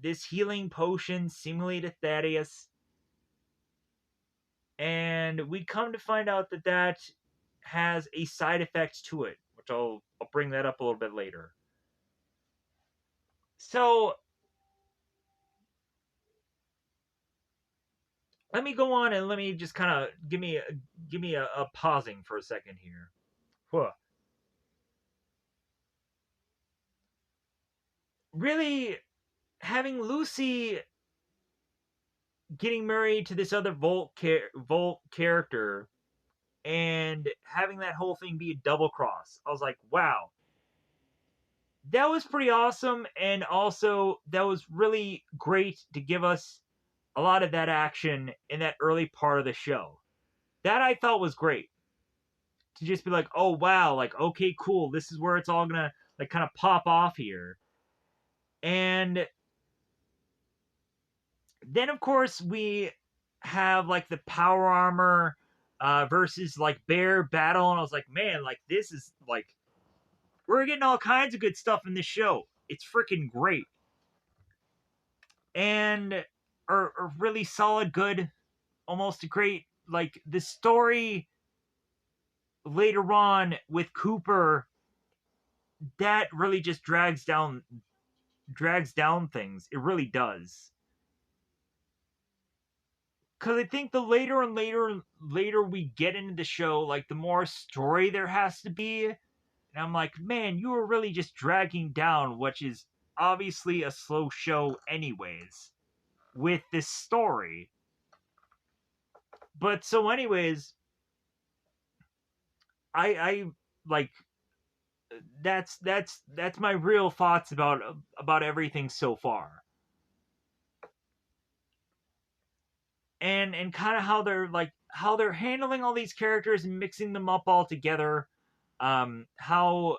S1: this healing potion seemingly to Thaddeus, and we come to find out that that has a side effect to it, which I'll bring that up a little bit later. So let me go on and let me just kind of give me a pausing for a second here. Whew. Really, having Lucy getting married to this other Volt character and having that whole thing be a double cross, I was like, wow, that was pretty awesome. And also, that was really great to give us a lot of that action in that early part of the show. That I thought was great. To just be like, oh wow, like, okay, cool, this is where it's all gonna like kind of pop off here. And then of course we have like the power armor versus like bear battle, and I was like, man, like this is like we're getting all kinds of good stuff in this show. It's freaking great. And are really solid, good, almost a great, like the story later on with Cooper, that really just drags down things. It really does. Because I think the later and later we get into the show, like the more story there has to be. And I'm like, man, you were really just dragging down, which is obviously a slow show, anyways, with this story. But so, anyways, I like that's my real thoughts about everything so far. And kind of how they're handling all these characters and mixing them up all together. How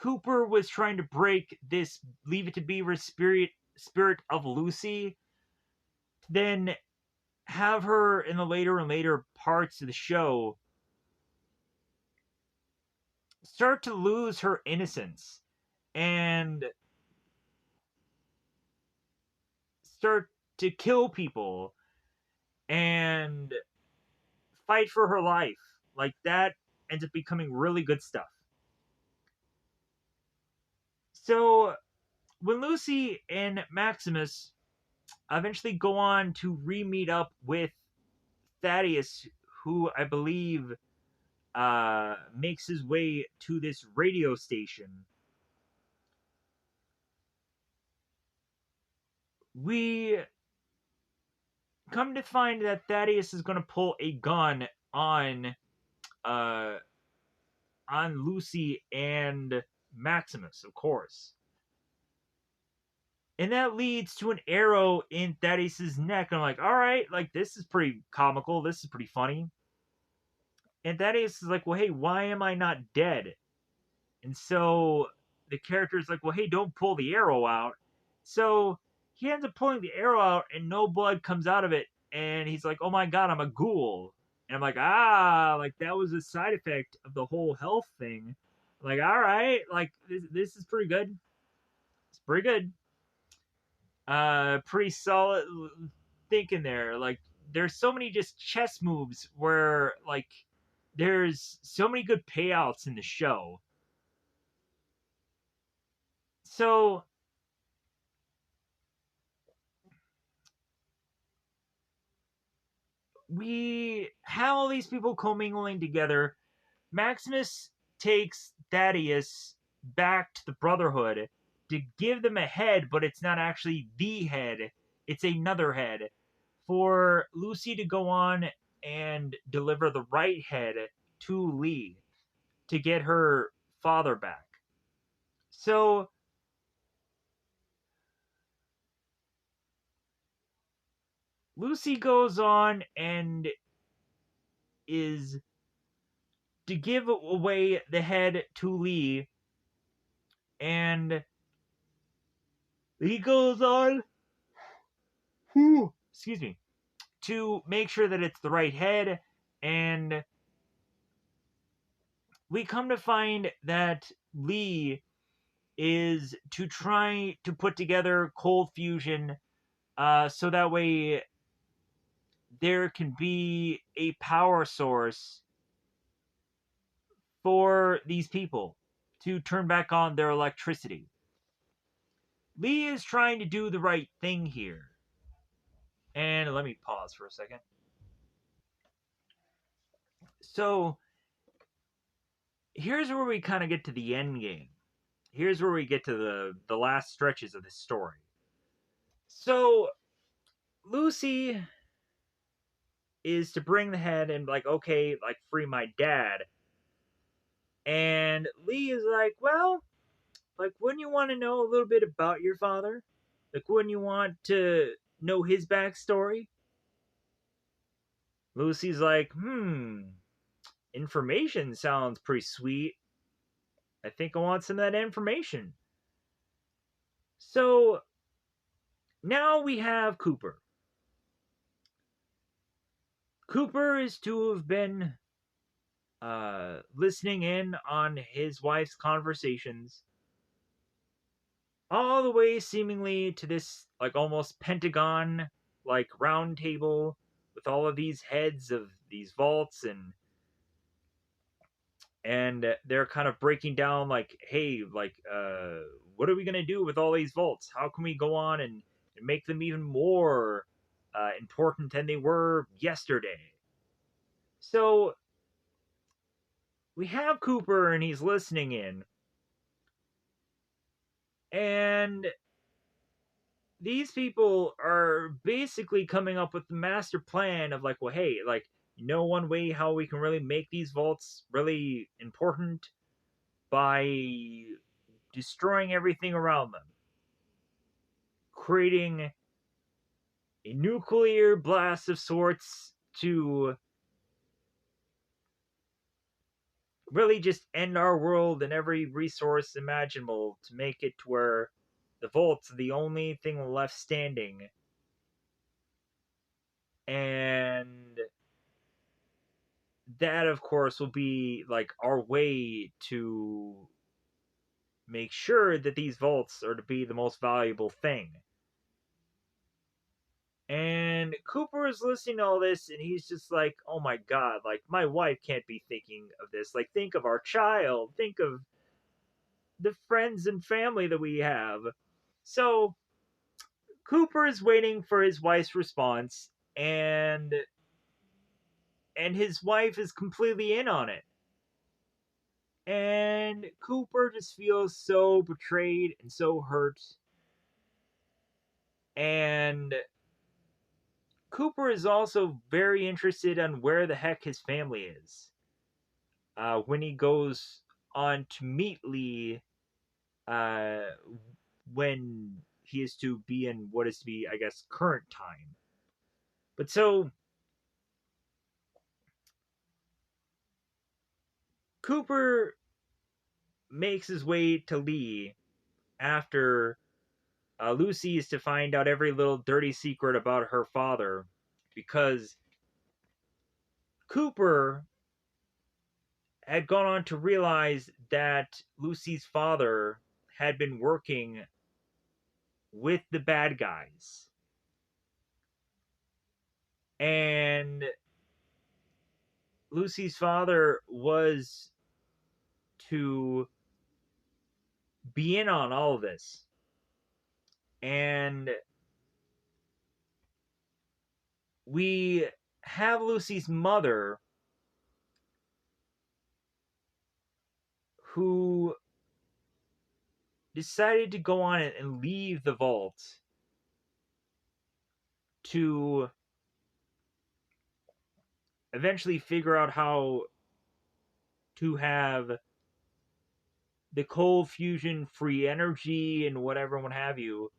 S1: Cooper was trying to break this Leave It to Beaver spirit of Lucy, then have her in the later and later parts of the show start to lose her innocence and start to kill people and fight for her life. Like that ends up becoming really good stuff. So when Lucy and Maximus eventually go on to re-meet up with Thaddeus, who I believe makes his way to this radio station, we come to find that Thaddeus is going to pull a gun uh, on Lucy and Maximus, of course. And that leads to an arrow in Thaddeus' neck. And I'm like, all right, like this is pretty comical. This is pretty funny. And Thaddeus is like, well, hey, why am I not dead? And so the character is like, well, hey, don't pull the arrow out. So he ends up pulling the arrow out and no blood comes out of it. And he's like, oh my God, I'm a ghoul. And I'm like, like that was a side effect of the whole health thing. I'm like, all right, like this is pretty good. It's pretty good. Pretty solid thinking there. Like, there's so many just chess moves where, like, there's so many good payouts in the show. So we have all these people commingling together. Maximus takes Thaddeus back to the Brotherhood to give them a head, but it's not actually the head, it's another head. For Lucy to go on and deliver the right head to Lee to get her father back. So Lucy goes on and is to give away the head to Lee, and he goes on, excuse me, to make sure that it's the right head, and we come to find that Lee is to try to put together cold fusion, so that way there can be a power source for these people to turn back on their electricity. Lee is trying to do the right thing here. And let me pause for a second. So, here's where we kind of get to the end game. Here's where we get to the last stretches of this story. So, Lucy is to bring the head and like, okay, like free my dad. And Lee is like, well, like, wouldn't you want to know a little bit about your father? Like, wouldn't you want to know his backstory? Lucy's like, information sounds pretty sweet. I think I want some of that information. So now we have Cooper. Cooper is to have been listening in on his wife's conversations, all the way seemingly to this like almost pentagon like round table with all of these heads of these vaults, and they're kind of breaking down like, hey, like what are we going to do with all these vaults? How can we go on and make them even more important than they were yesterday? So we have Cooper and he's listening in, and these people are basically coming up with the master plan of like, well, hey, like, you know, one way how we can really make these vaults really important by destroying everything around them, creating a nuclear blast of sorts to really just end our world and every resource imaginable, to make it to where the vault's the only thing left standing. And that, of course, will be like our way to make sure that these vaults are to be the most valuable thing. And Cooper is listening to all this and he's just like, oh my god, like, my wife can't be thinking of this. Like, think of our child, think of the friends and family that we have. So Cooper is waiting for his wife's response, and his wife is completely in on it. And Cooper just feels so betrayed and so hurt. And Cooper is also very interested on where the heck his family is. When he goes on to meet Lee, uh, when he is to be in what is to be, I guess, current time. But so Cooper makes his way to Lee after Lucy is to find out every little dirty secret about her father, because Cooper had gone on to realize that Lucy's father had been working with the bad guys. And Lucy's father was to be in on all of this. And we have Lucy's mother, who decided to go on and leave the vault to eventually figure out how to have the cold fusion free energy and whatever and what have you.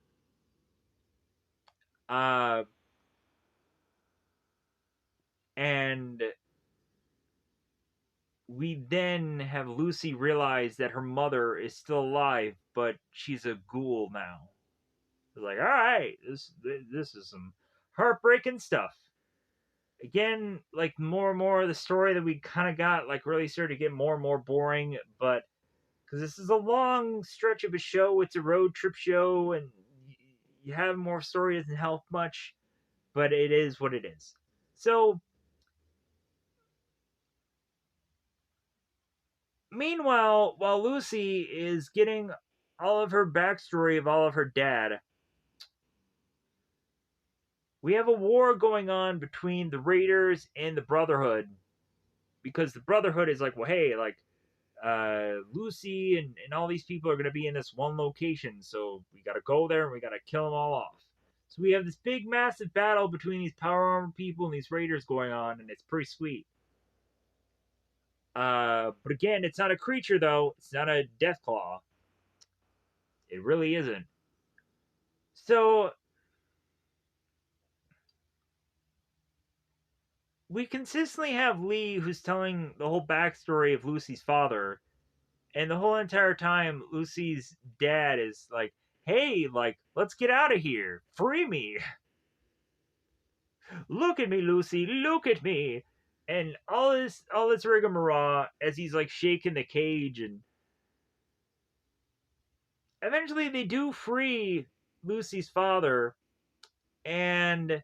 S1: Uh, and we then have Lucy realize that her mother is still alive, but she's a ghoul now. It's like, all right, this is some heartbreaking stuff. Again, like more and more of the story that we kind of got, like really started to get more and more boring. But because this is a long stretch of a show, it's a road trip show, and you have more story doesn't help much. But it is what it is. So, meanwhile, while Lucy is getting all of her backstory of all of her dad, we have a war going on between the Raiders and the Brotherhood, because the Brotherhood is like, well, hey, like, Lucy and all these people are going to be in this one location, so we got to go there and we got to kill them all off. So we have this big, massive battle between these power armored people and these Raiders going on, and it's pretty sweet. But again, it's not a creature, though. It's not a Deathclaw. It really isn't. So we consistently have Lee, who's telling the whole backstory of Lucy's father, and the whole entire time, Lucy's dad is like, "Hey, like, let's get out of here. Free me. Look at me, Lucy. Look at me." And all this rigmarole as he's like shaking the cage, and eventually they do free Lucy's father, and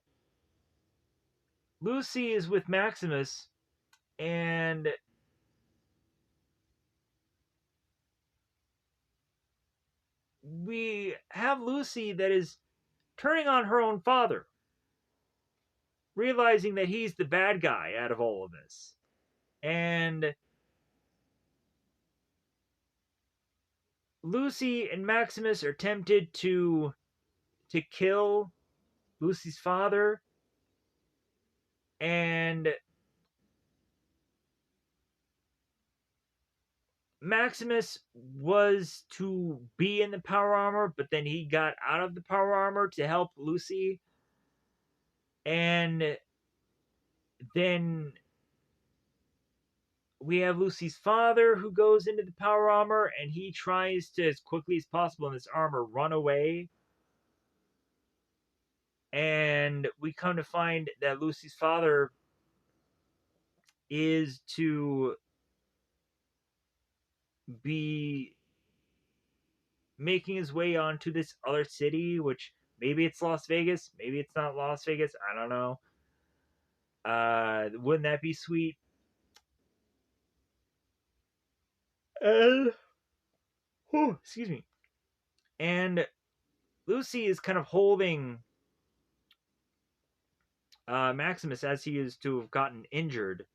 S1: Lucy is with Maximus, and we have Lucy that is turning on her own father, realizing that he's the bad guy out of all of this. And Lucy and Maximus are tempted to kill Lucy's father, and Maximus was to be in the power armor, but then he got out of the power armor to help Lucy. And then we have Lucy's father, who goes into the power armor, and he tries to, as quickly as possible in this armor, run away. And we come to find that Lucy's father is to be making his way onto this other city, which maybe it's Las Vegas, maybe it's not Las Vegas, I don't know. Wouldn't that be sweet? Excuse me. And Lucy is kind of holding Maximus as he is to have gotten injured.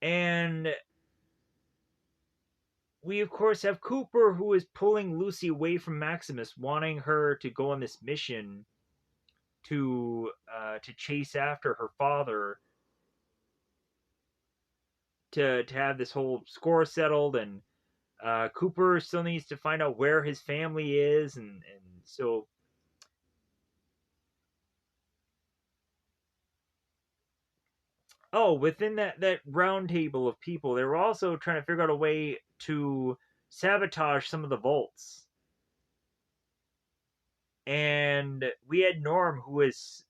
S1: And we, of course, have Cooper, who is pulling Lucy away from Maximus, wanting her to go on this mission to chase after her father, to have this whole score settled. And Cooper still needs to find out where his family is, and so within that round table of people, they were also trying to figure out a way to sabotage some of the vaults. And we had Norm, who was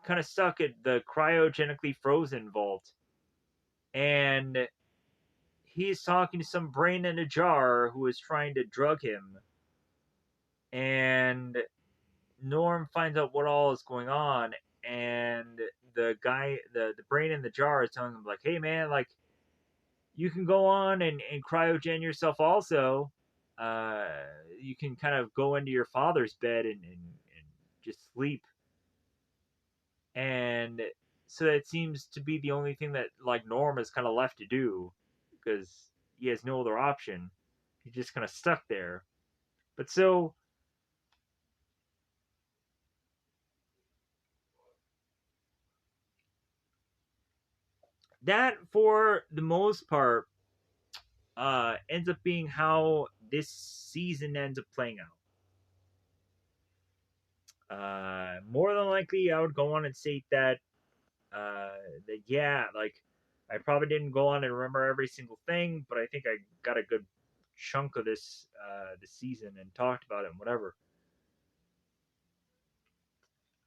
S1: kind of stuck at the cryogenically frozen vault, and he's talking to some brain in a jar who is trying to drug him. And Norm finds out what all is going on, and the guy, the brain in the jar is telling him like, hey man, like you can go on and cryogen yourself also. Uh, you can kind of go into your father's bed and just sleep. And so it seems to be the only thing that like Norm is kind of left to do because he has no other option. He's just kind of stuck there. But so that, for the most part, ends up being how this season ends up playing out. More than likely, I would go on and state that yeah, like I probably didn't go on and remember every single thing, but I think I got a good chunk of this season and talked about it and whatever.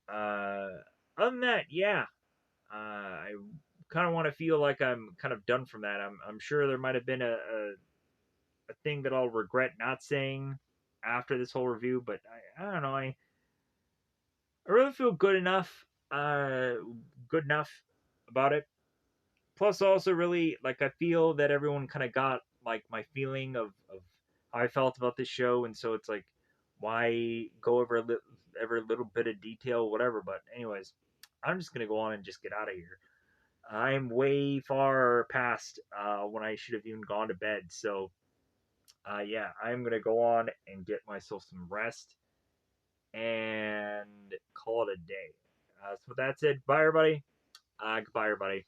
S1: Uh, Other than that, yeah, I kind of want to feel like I'm kind of done from that. I'm sure there might have been a thing that I'll regret not saying after this whole review, but I don't know. I really feel uh, good enough about it. Plus, also really like I feel that everyone kind of got like my feeling of how I felt about this show, and so it's like why go over every little bit of detail, whatever. But anyways, I'm just gonna go on and just get out of here. I'm way far past when I should have even gone to bed. So yeah, I'm gonna go on and get myself some rest and call it a day. So with that said, bye everybody. Goodbye everybody.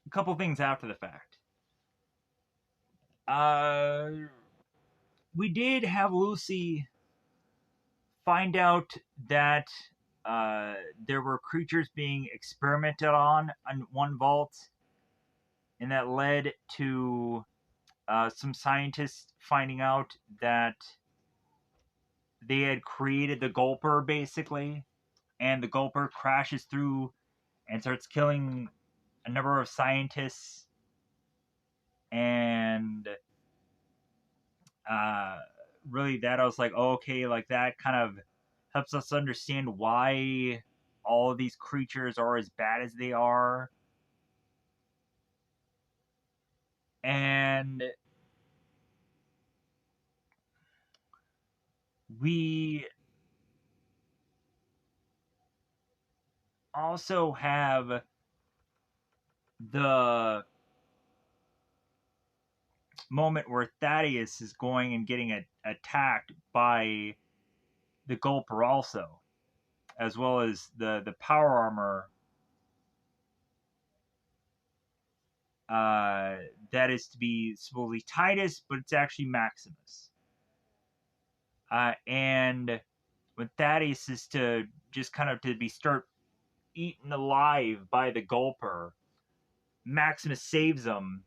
S1: A couple things after the fact. Uh, we did have Lucy find out that uh, there were creatures being experimented on one vault, and that led to some scientists finding out that they had created the Gulper basically, and the Gulper crashes through and starts killing a number of scientists, and uh, really that I was like, oh, okay, like that kind of helps us understand why all of these creatures are as bad as they are. And we also have the moment where Thaddeus is going and getting attacked by the Gulper also, as well as the power armor that is to be supposedly Titus, but it's actually Maximus. And when Thaddeus is to just kind of to be start eaten alive by the Gulper, Maximus saves him.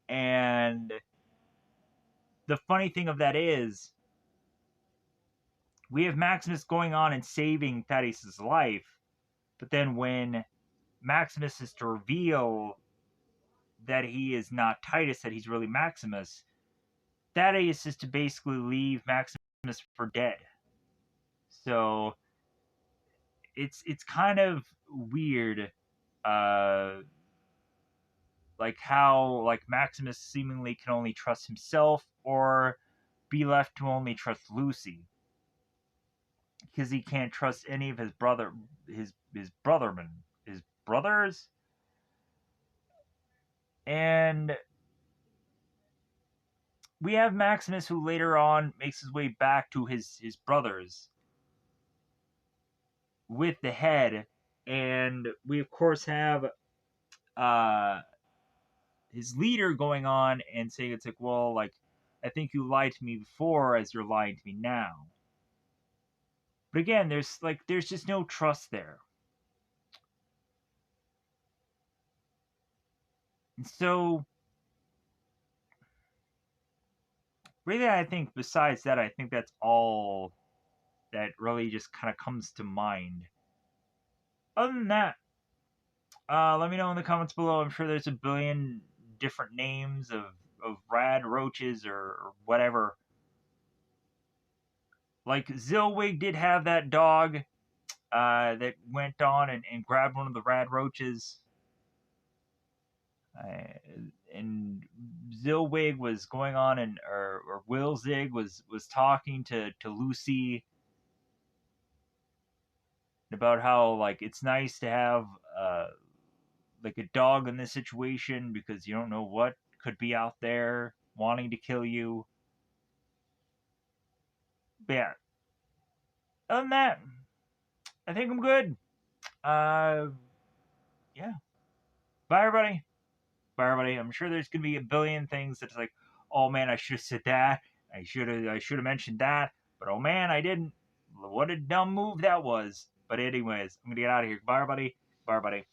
S1: And the funny thing of that is, we have Maximus going on and saving Thaddeus' life, but then when Maximus is to reveal that he is not Titus, that he's really Maximus, Thaddeus is to basically leave Maximus for dead. So it's kind of weird, uh, like how like Maximus seemingly can only trust himself or be left to only trust Lucy because he can't trust any of his brothermen his brothers. And we have Maximus who later on makes his way back to his brothers with the head, and we of course have uh his leader going on and saying it's like, well, like I think you lied to me before as you're lying to me now. But again, there's just no trust there. And so really I think besides that, I think that's all that really just kind of comes to mind. Other than that, let me know in the comments below. I'm sure there's a billion different names of rad roaches or whatever. like Zilwig did have that dog that went on and grabbed one of the rad roaches. And Zilwig was going on, and or Will Zig was talking to Lucy about how like it's nice to have like a dog in this situation because you don't know what could be out there wanting to kill you. But yeah, other than that, I think I'm good. Uh, yeah. Bye, everybody. Bye, everybody. I'm sure there's gonna be a billion things that's like, oh man, I should have said that. I should have mentioned that. But oh man, I didn't. What a dumb move that was. But anyways, I'm gonna get out of here. Bye, everybody. Bye, everybody.